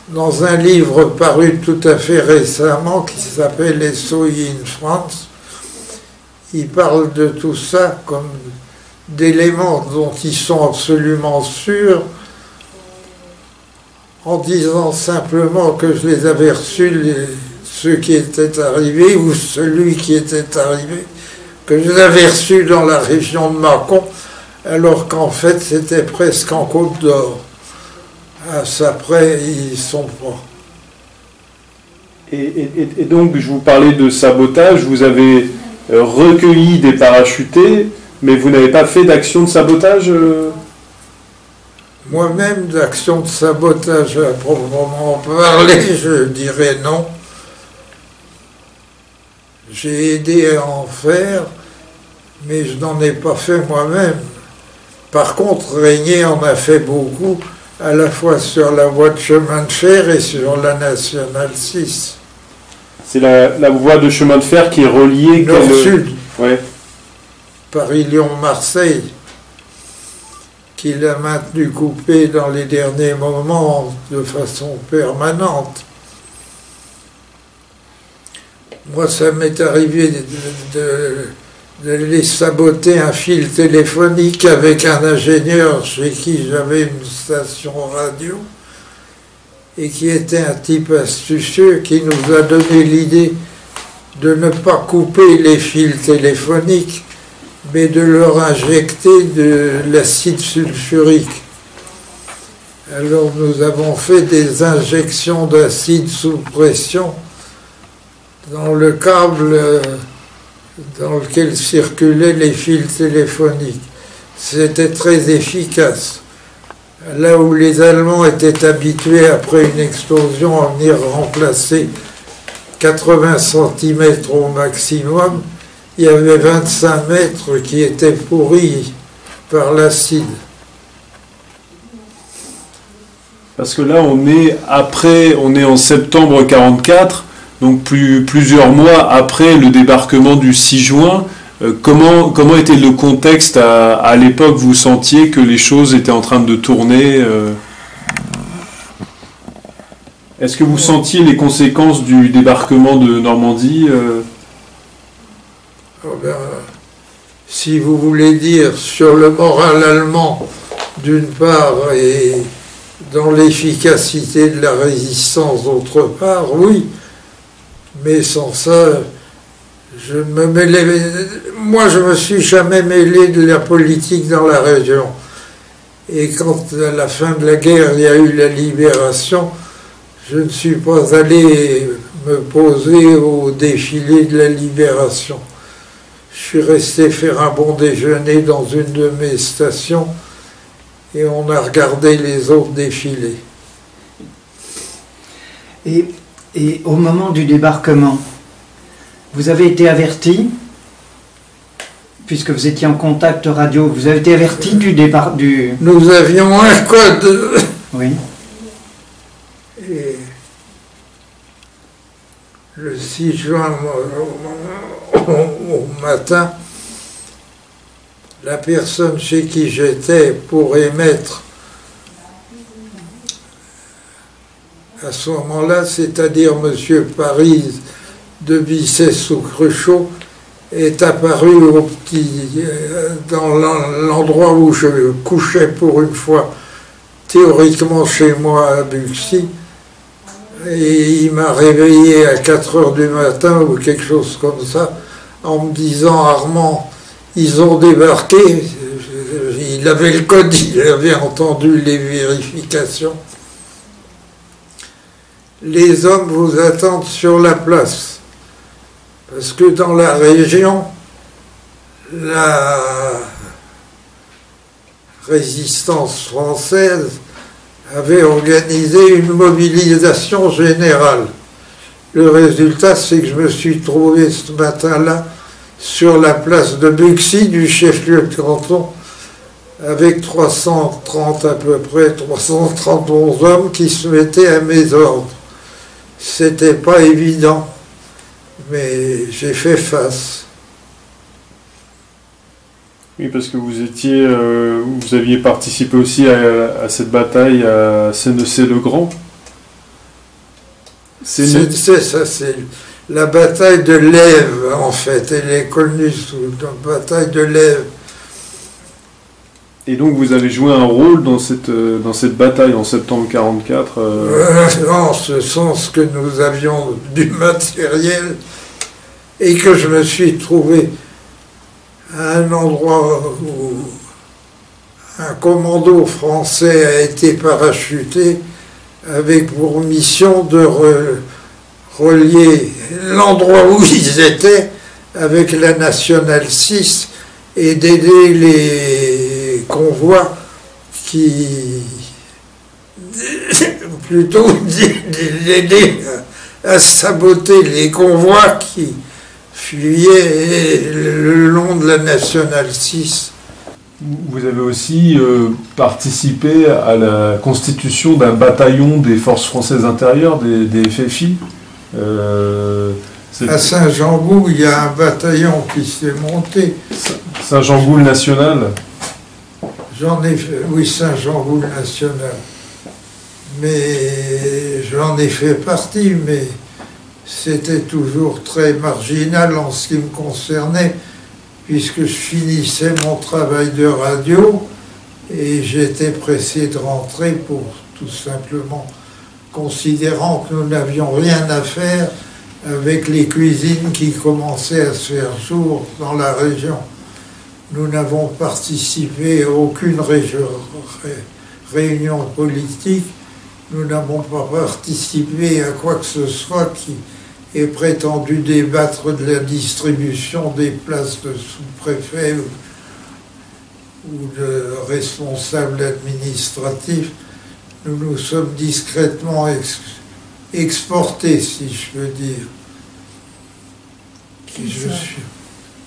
dans un livre paru tout à fait récemment qui s'appelle SOI in France. Il parle de tout ça comme d'éléments dont ils sont absolument sûrs, en disant simplement que je les avais reçus, ceux qui étaient arrivés, ou celui qui était arrivé, que je l'avais reçu dans la région de Mâcon, alors qu'en fait c'était presque en Côte d'Or. À ça près, ils sont pas. Et donc, je vous parlais de sabotage, vous avez recueilli des parachutés, mais vous n'avez pas fait d'action de sabotage Moi-même, d'action de sabotage à proprement parler, je dirais non. J'ai aidé à en faire, mais je n'en ai pas fait moi-même. Par contre, Régnier en a fait beaucoup, à la fois sur la voie de chemin de fer et sur la Nationale 6. C'est la voie de chemin de fer qui est reliée... Nord-Sud, ouais. Paris-Lyon-Marseille, qu'il a maintenu coupé dans les derniers moments de façon permanente. Moi, ça m'est arrivé d'aller saboter un fil téléphonique avec un ingénieur chez qui j'avais une station radio et qui était un type astucieux qui nous a donné l'idée de ne pas couper les fils téléphoniques mais de leur injecter de l'acide sulfurique. Alors nous avons fait des injections d'acide sous pression dans le câble dans lequel circulaient les fils téléphoniques. C'était très efficace. Là où les Allemands étaient habitués, après une explosion, à venir remplacer 80 cm au maximum, il y avait 25 mètres qui étaient pourris par l'acide. Parce que là, on est en septembre 1944, donc plusieurs mois après le débarquement du 6 juin. Comment était le contexte à l'époque? Vous sentiez que les choses étaient en train de tourner Est-ce que vous sentiez les conséquences du débarquement de Normandie Si vous voulez dire sur le moral allemand, d'une part, et dans l'efficacité de la résistance, d'autre part, oui. Mais sans ça, moi, je me suis jamais mêlé de la politique dans la région. Et quand, à la fin de la guerre, il y a eu la libération, je ne suis pas allé me poser au défilé de la libération. Je suis resté faire un bon déjeuner dans une de mes stations et on a regardé les autres défiler. Et au moment du débarquement, vous avez été averti, puisque vous étiez en contact radio, vous avez été averti du départ du... Nous avions un code. Oui. Et le 6 juin, au matin, la personne chez qui j'étais pour émettre à ce moment-là, c'est-à-dire M. Paris de Bissès sous Cruchot, est apparu dans l'endroit où je couchais pour une fois, théoriquement chez moi à Buxy, et il m'a réveillé à 4 heures du matin ou quelque chose comme ça, en me disant: Armand, ils ont débarqué. Il avait le code, il avait entendu les vérifications. Les hommes vous attendent sur la place. Parce que dans la région, la résistance française avait organisé une mobilisation générale. Le résultat, c'est que je me suis trouvé ce matin-là sur la place de Buxy, du chef-lieu de canton, avec 330 à peu près, 331 hommes qui se mettaient à mes ordres. C'était pas évident, mais j'ai fait face. Oui, parce que vous aviez participé aussi à cette bataille à Sennecey-le-Grand. C'est ça, c'est la bataille de l'Ève, en fait. Elle est connue sous la bataille de l'Ève. Et donc vous avez joué un rôle dans cette bataille en septembre 1944 En ce sens que nous avions du matériel et que je me suis trouvé à un endroit où un commando français a été parachuté avec pour mission de relier l'endroit où ils étaient avec la Nationale 6 et d'aider les convois plutôt d'aider à saboter les convois qui fuyaient le long de la Nationale 6. Vous avez aussi participé à la constitution d'un bataillon des forces françaises intérieures, des FFI. À Saint-Jean-Gou, il y a un bataillon qui s'est monté. Saint-Jean-Gou national. J'en ai fait, oui, Saint-Jean-Gou national. Mais j'en ai fait partie, mais c'était toujours très marginal en ce qui me concernait, puisque je finissais mon travail de radio et j'étais pressé de rentrer pour tout simplement, considérant que nous n'avions rien à faire avec les cuisines qui commençaient à se faire jour dans la région. Nous n'avons participé à aucune réunion politique, nous n'avons pas participé à quoi que ce soit qui ait prétendu débattre de la distribution des places de sous-préfet ou de responsables administratifs. Nous nous sommes discrètement exportés, si je peux dire.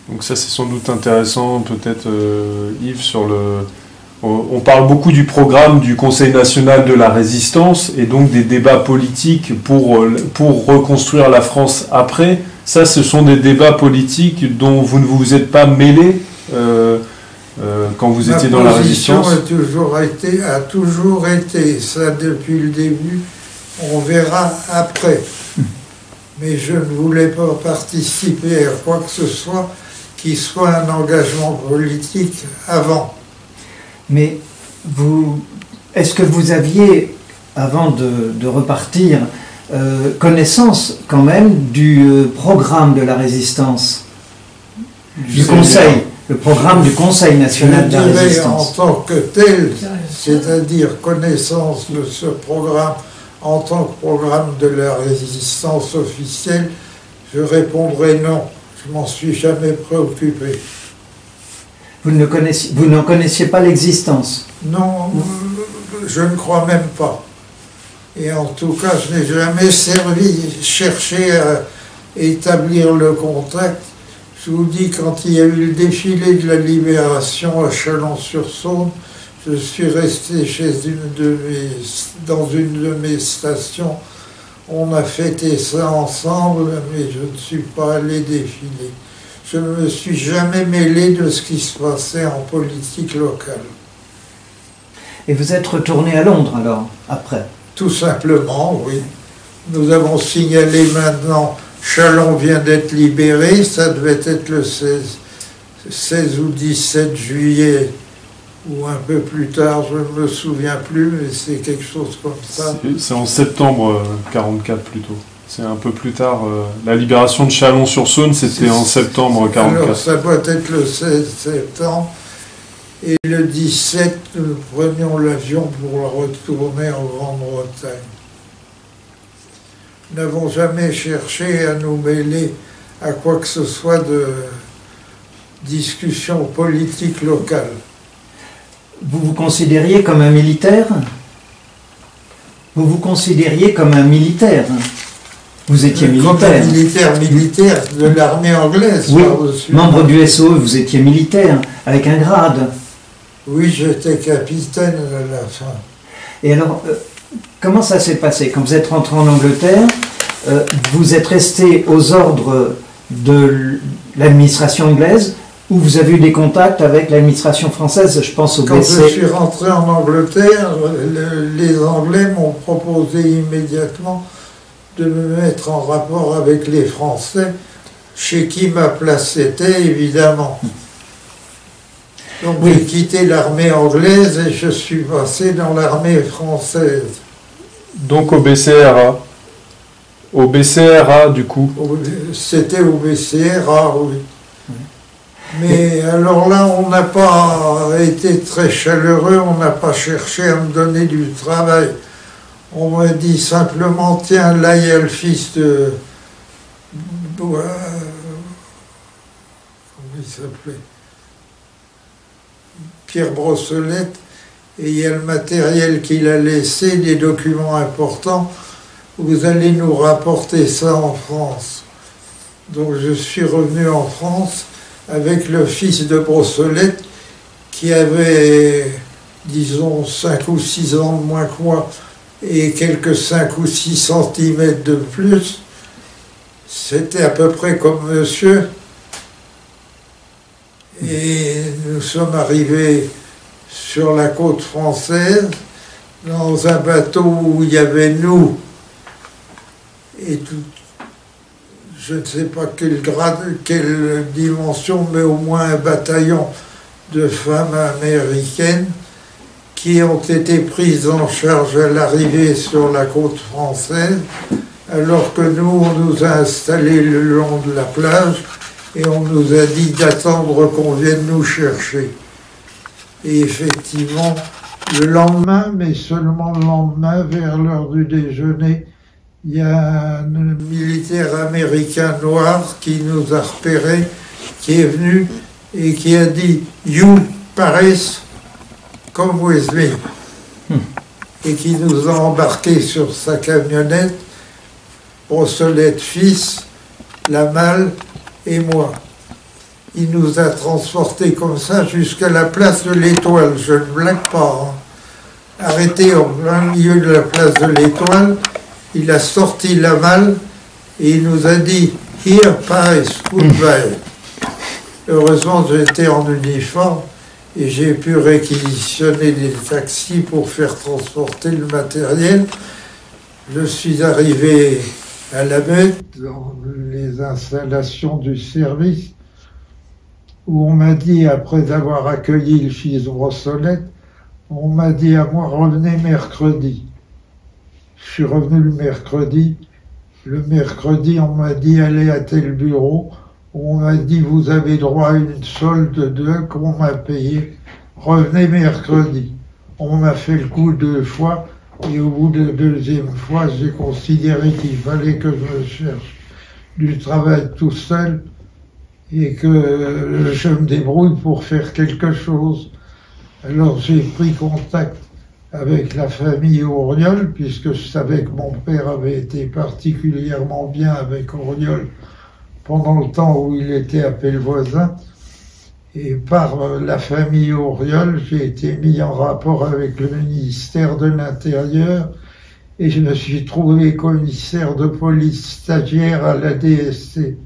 Donc ça c'est sans doute intéressant, peut-être Yves, sur le... On parle beaucoup du programme du Conseil national de la résistance et donc des débats politiques pour reconstruire la France après. Ça, ce sont des débats politiques dont vous ne vous êtes pas mêlé quand vous étiez dans la résistance. Ma position a toujours été, ça depuis le début, on verra après. Mais je ne voulais pas participer à quoi que ce soit qui soit un engagement politique avant. Mais est-ce que vous aviez, avant de repartir, connaissance quand même du programme de la résistance, du Conseil, le programme du Conseil national de la résistance? En tant que tel, c'est-à-dire connaissance de ce programme en tant que programme de la résistance officielle, je répondrai non. Je m'en suis jamais préoccupé. Vous n'en connaissiez pas l'existence? Non, je ne crois même pas. Et en tout cas, je n'ai jamais cherché à établir le contact. Je vous dis, quand il y a eu le défilé de la Libération à Chalon-sur-Saône, je suis resté dans une de mes stations. On a fêté ça ensemble, mais je ne suis pas allé défiler. Je ne me suis jamais mêlé de ce qui se passait en politique locale. Et vous êtes retourné à Londres alors, après? Tout simplement, oui. Nous avons signalé maintenant, Chalon vient d'être libéré, ça devait être le 16 ou 17 juillet, ou un peu plus tard, je ne me souviens plus, mais c'est quelque chose comme ça. C'est en septembre 1944 plutôt. C'est un peu plus tard. La libération de Chalon-sur-Saône, c'était en septembre 1944. Alors ça doit être le 16 septembre. Et le 17, nous prenions l'avion pour retourner en Grande-Bretagne. Nous n'avons jamais cherché à nous mêler à quoi que ce soit de discussion politique locale. Vous vous considériez comme un militaire? Vous vous considériez comme un militaire? Vous étiez militaire. Militaire de l'armée anglaise. Oui, membre du SOE, vous étiez militaire, avec un grade. Oui, j'étais capitaine à la fin. Et alors, comment ça s'est passé? Quand vous êtes rentré en Angleterre, vous êtes resté aux ordres de l'administration anglaise, ou vous avez eu des contacts avec l'administration française? Je pense au Quand je suis rentré en Angleterre, les Anglais m'ont proposé immédiatement de me mettre en rapport avec les Français, chez qui ma place était, évidemment. Donc Oui. j'ai quitté l'armée anglaise et je suis passé dans l'armée française. Donc au BCRA. Au BCRA, du coup. C'était au BCRA, oui. Mais alors là, on n'a pas été très chaleureux, on n'a pas cherché à me donner du travail. On m'a dit simplement, tiens, là, il y a le fils de... comment il s'appelait? Pierre Brossolette, et il y a le matériel qu'il a laissé, des documents importants. Vous allez nous rapporter ça en France. Donc je suis revenu en France avec le fils de Brossolette qui avait, disons, 5 ou 6 ans de moins que moi et quelques 5 ou 6 centimètres de plus. C'était à peu près comme monsieur. Et nous sommes arrivés sur la côte française dans un bateau où il y avait nous et tout, je ne sais pas quel grade, quelle dimension, mais au moins un bataillon de femmes américaines qui ont été prises en charge à l'arrivée sur la côte française, alors que nous, on nous a installés le long de la plage et on nous a dit d'attendre qu'on vienne nous chercher. Et effectivement, le lendemain, mais seulement le lendemain, vers l'heure du déjeuner, il y a un militaire américain noir qui nous a repérés, qui est venu et qui a dit « You, Paris, come with me » et qui nous a embarqués sur sa camionnette, Brossolette fils, la malle et moi. Il nous a transportés comme ça jusqu'à la place de l'Étoile, je ne blague pas. Hein. Arrêté en plein milieu de la place de l'Étoile, il a sorti la malle et il nous a dit « Here, Paris, goodbye ». Heureusement, j'étais en uniforme et j'ai pu réquisitionner des taxis pour faire transporter le matériel. Je suis arrivé à la Mette, dans les installations du service, où on m'a dit, après avoir accueilli le fils de Brossolette, on m'a dit à moi, revenez mercredi. Je suis revenu le mercredi. Le mercredi, on m'a dit, allez à tel bureau. On m'a dit, vous avez droit à une solde de qu'on m'a payé. Revenez mercredi. On m'a fait le coup 2 fois. Et au bout de la 2e fois, j'ai considéré qu'il fallait que je cherche du travail tout seul et que je me débrouille pour faire quelque chose. Alors j'ai pris contact avec la famille Auriol, puisque je savais que mon père avait été particulièrement bien avec Auriol pendant le temps où il était à Pellevoisin. Et par la famille Auriol, j'ai été mis en rapport avec le ministère de l'Intérieur et je me suis trouvé commissaire de police stagiaire à la DST.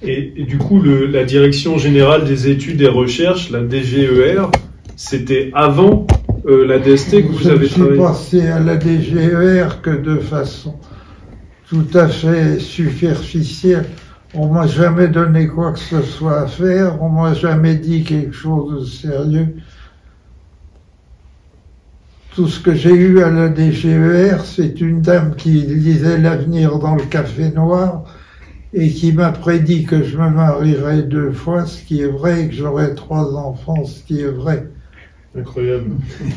Et du coup, la Direction Générale des Études et Recherches, la DGER, c'était avant la DST que vous avez travaillé? Je suis passé à la DGER que de façon tout à fait superficielle. On m'a jamais donné quoi que ce soit à faire, on m'a jamais dit quelque chose de sérieux. Tout ce que j'ai eu à la DGER, c'est une dame qui lisait l'avenir dans le Café Noir et qui m'a prédit que je me marierais 2 fois, ce qui est vrai, et que j'aurais 3 enfants, ce qui est vrai. Incroyable.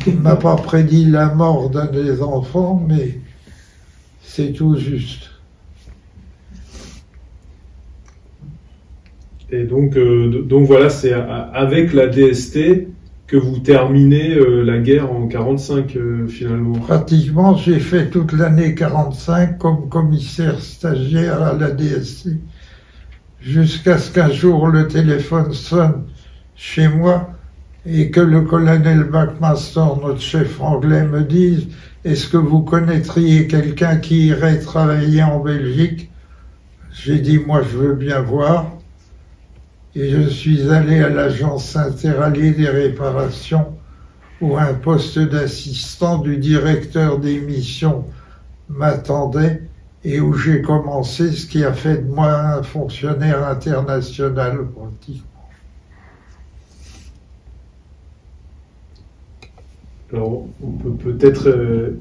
Il ne m'a pas prédit la mort d'un des enfants, mais c'est tout juste. Et donc voilà, c'est avec la DST que vous terminez la guerre en 45 finalement. Pratiquement, j'ai fait toute l'année 45 comme commissaire stagiaire à la DST, jusqu'à ce qu'un jour le téléphone sonne chez moi et que le colonel McMaster, notre chef anglais, me dise « Est-ce que vous connaîtriez quelqu'un qui irait travailler en Belgique ?» J'ai dit « Moi, je veux bien voir ». Et je suis allé à l'agence interalliée des réparations où un poste d'assistant du directeur des missions m'attendait et où j'ai commencé, ce qui a fait de moi un fonctionnaire international pratiquement. Alors, on peut peut-être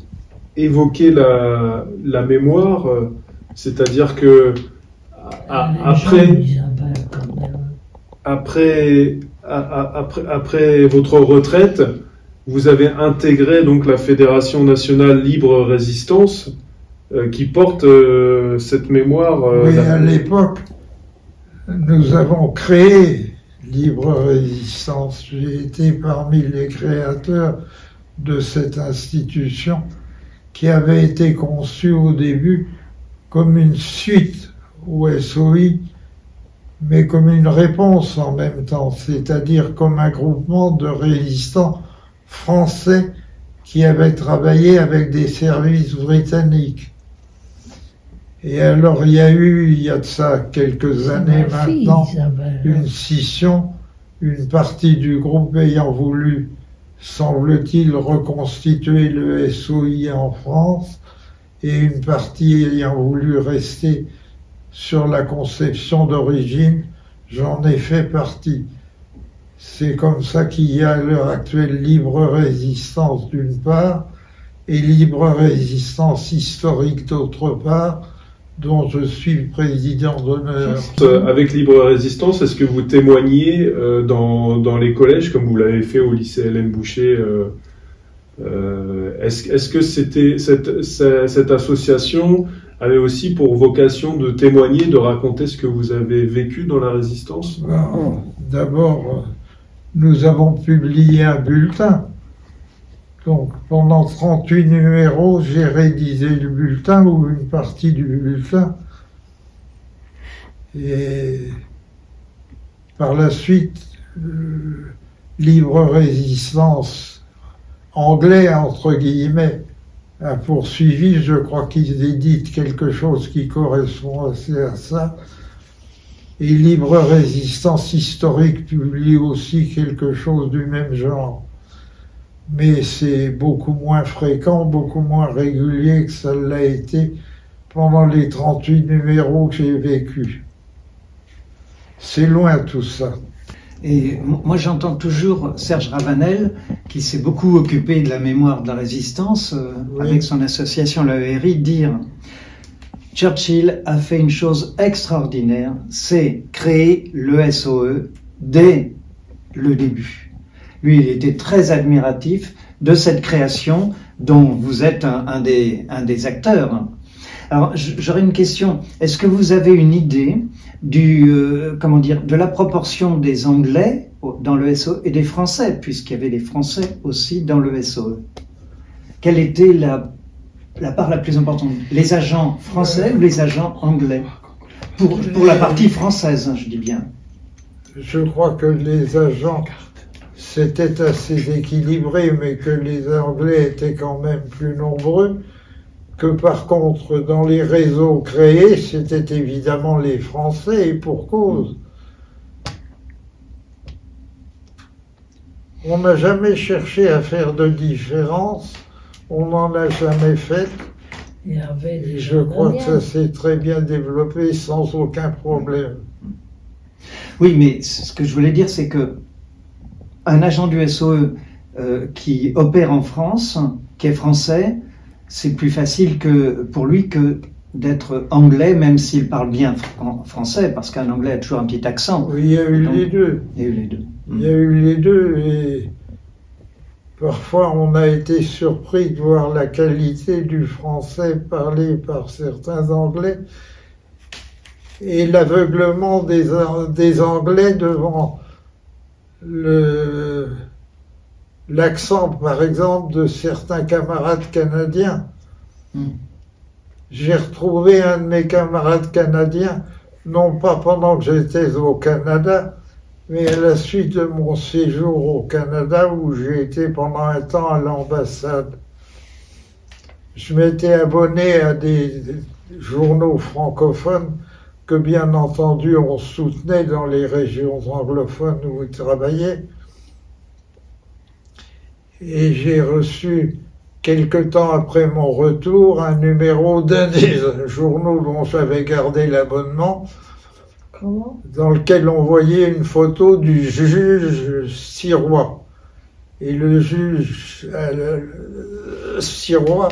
évoquer la mémoire, c'est-à-dire que après votre retraite, vous avez intégré donc la Fédération nationale Libre Résistance qui porte cette mémoire. Oui, à l'époque, nous avons créé Libre Résistance. J'ai été parmi les créateurs de cette institution qui avait été conçue au début comme une suite au SOI, mais comme une réponse en même temps, c'est-à-dire comme un groupement de résistants français qui avaient travaillé avec des services britanniques. Et alors il y a de ça quelques années maintenant, une scission, une partie du groupe ayant voulu, semble-t-il, reconstituer le SOI en France, et une partie ayant voulu rester sur la conception d'origine. J'en ai fait partie. C'est comme ça qu'il y a à l'heure actuelle Libre Résistance d'une part, et Libre Résistance historique d'autre part, dont je suis président d'honneur. Avec Libre Résistance, est-ce que vous témoignez dans les collèges, comme vous l'avez fait au lycée Hélène Boucher est-ce que cette association avait aussi pour vocation de témoigner, de raconter ce que vous avez vécu dans la résistance? D'abord, nous avons publié un bulletin. Donc, pendant 38 numéros, j'ai rédigé le bulletin ou une partie du bulletin. Et par la suite, Libre Résistance, anglais entre guillemets, a poursuivi. Je crois qu'ils éditent quelque chose qui correspond assez à ça. Et Libre Résistance historique publie aussi quelque chose du même genre. Mais c'est beaucoup moins fréquent, beaucoup moins régulier que ça l'a été pendant les 38 numéros que j'ai vécus. C'est loin tout ça. Et moi j'entends toujours Serge Ravanel, qui s'est beaucoup occupé de la mémoire de la résistance, oui, avec son association l'AERI, dire « Churchill a fait une chose extraordinaire, c'est créer le SOE dès le début ». Lui, il était très admiratif de cette création dont vous êtes un des acteurs. Alors, j'aurais une question. Est-ce que vous avez une idée de la proportion des Anglais dans le SOE et des Français, puisqu'il y avait des Français aussi dans le SOE? Quelle était la part la plus importante? Les agents français ou les agents anglais? Pour la partie française, hein, je dis bien. Je crois que les agents, c'était assez équilibré, mais que les Anglais étaient quand même plus nombreux. Que par contre, dans les réseaux créés, c'était évidemment les Français, et pour cause. On n'a jamais cherché à faire de différence, on n'en a jamais fait. Et je crois que ça s'est très bien développé sans aucun problème. Oui, mais ce que je voulais dire, c'est que un agent du SOE qui opère en France, qui est français, c'est plus facile pour lui que d'être anglais, même s'il parle bien français, parce qu'un anglais a toujours un petit accent. Oui, il y a eu les deux. Il y a eu les deux. Il y a eu les deux, et parfois on a été surpris de voir la qualité du français parlé par certains Anglais et l'aveuglement des Anglais devant l'accent, par exemple, de certains camarades canadiens. J'ai retrouvé un de mes camarades canadiens, non pas pendant que j'étais au Canada, mais à la suite de mon séjour au Canada, où j'ai été pendant un temps à l'ambassade. Je m'étais abonné à des journaux francophones que, bien entendu, on soutenait dans les régions anglophones où il travaillait. Et j'ai reçu quelque temps après mon retour, un numéro d'un des journaux dont j'avais gardé l'abonnement, dans lequel on voyait une photo du juge Sirois. Et le juge Sirois,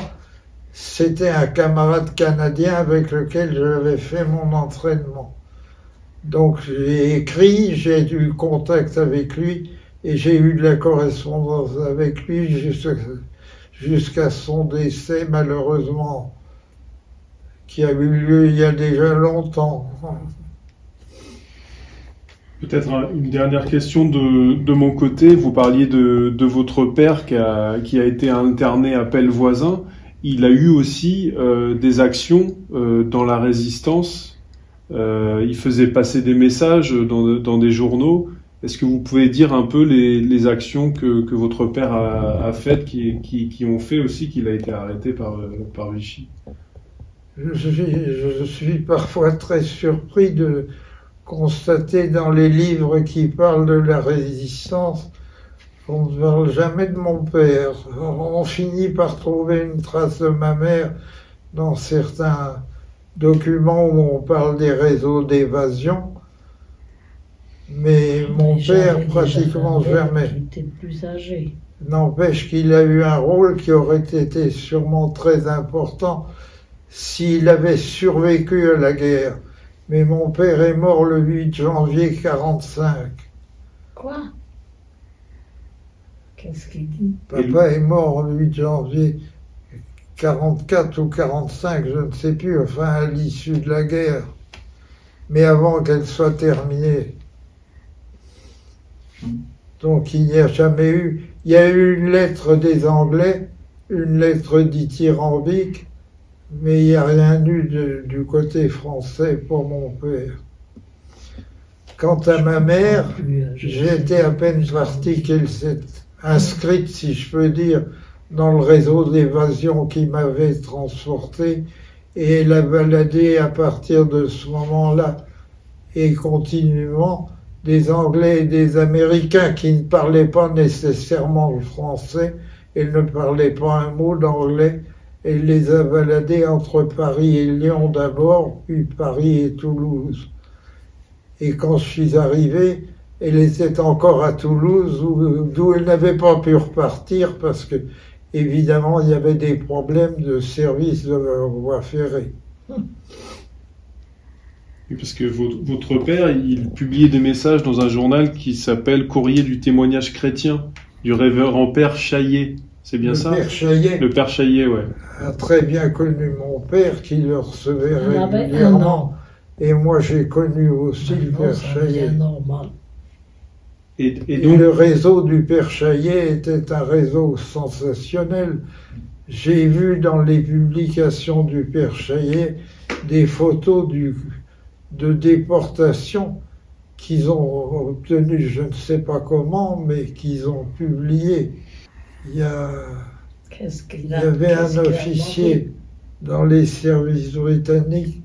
c'était un camarade canadien avec lequel j'avais fait mon entraînement. Donc j'ai écrit, j'ai eu contact avec lui et j'ai eu de la correspondance avec lui jusqu'à son décès, malheureusement, qui a eu lieu il y a déjà longtemps. Peut-être une dernière question de mon côté. Vous parliez de votre père qui a été interné à Pellevoisin. Il a eu aussi des actions dans la résistance. Il faisait passer des messages dans des journaux. Est-ce que vous pouvez dire un peu les actions que votre père a faites qui ont fait aussi qu'il a été arrêté par Vichy? Je suis parfois très surpris de constater dans les livres qui parlent de la résistance qu'on ne parle jamais de mon père. On finit par trouver une trace de ma mère dans certains documents où on parle des réseaux d'évasion, mais mon père pratiquement jamais. Il était plus âgé. N'empêche qu'il a eu un rôle qui aurait été sûrement très important s'il avait survécu à la guerre. Mais mon père est mort le 8 janvier 1945. Quoi? Qu'est-ce qu'il dit? Papa est mort le 8 janvier 44 ou 45, je ne sais plus, enfin à l'issue de la guerre, mais avant qu'elle soit terminée. Donc il n'y a jamais eu... Il y a eu une lettre des Anglais, une lettre dithyrambique, mais il n'y a rien eu du côté français pour mon père. Quant à ma mère, j'étais à peine parti qu'elle s'est inscrite, si je peux dire, dans le réseau d'évasion qui m'avait transporté, et elle a baladé à partir de ce moment-là, et continuellement, des Anglais et des Américains qui ne parlaient pas nécessairement le français, elle ne parlait pas un mot d'anglais. Elle les a baladés entre Paris et Lyon d'abord, puis Paris et Toulouse. Et quand je suis arrivé, elle était encore à Toulouse, d'où elle n'avait pas pu repartir parce que, évidemment, il y avait des problèmes de service de la voie ferrée. Oui, parce que votre père, il publiait des messages dans un journal qui s'appelle Courrier du témoignage chrétien, du révérend père Chaillet. C'est bien ça? Père Chaillet. Le père Chaillet, ouais. A très bien connu mon père qui le recevait régulièrement. Et moi, j'ai connu aussi le père Chaillet. Et donc... le réseau du père Chaillet était un réseau sensationnel. J'ai vu dans les publications du père Chaillet des photos de déportation qu'ils ont obtenues, je ne sais pas comment, mais qu'ils ont publiées. Il y avait un officier dans les services britanniques,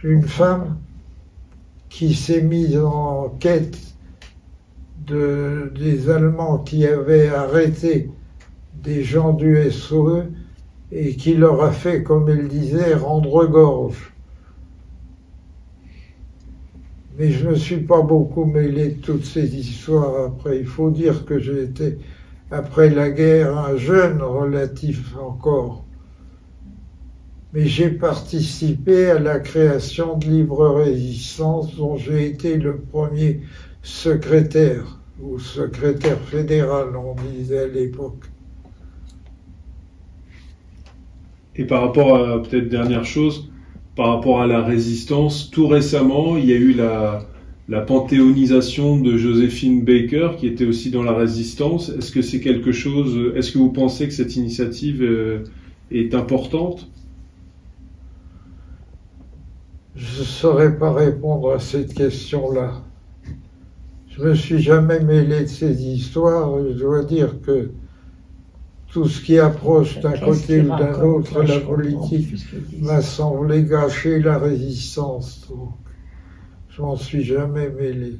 une femme qui s'est mise en quête des Allemands qui avaient arrêté des gens du SOE et qui leur a fait, comme elle disait, rendre gorge. Mais je ne me suis pas beaucoup mêlé de toutes ces histoires après. Il faut dire que j'ai été, après la guerre, un jeune relatif encore. Mais j'ai participé à la création de Libre Résistance, dont j'ai été le premier secrétaire, ou secrétaire fédéral, on disait à l'époque. Et par rapport à, peut-être dernière chose, par rapport à la résistance, tout récemment, il y a eu la panthéonisation de Joséphine Baker, qui était aussi dans la résistance. Est-ce que c'est quelque chose, est-ce que vous pensez que cette initiative est importante? Je ne saurais pas répondre à cette question-là. Je me suis jamais mêlé de ces histoires. Je dois dire que tout ce qui approche d'un côté ou d'un autre, la politique, m'a semblé gâcher la résistance. Donc, je m'en suis jamais mêlé.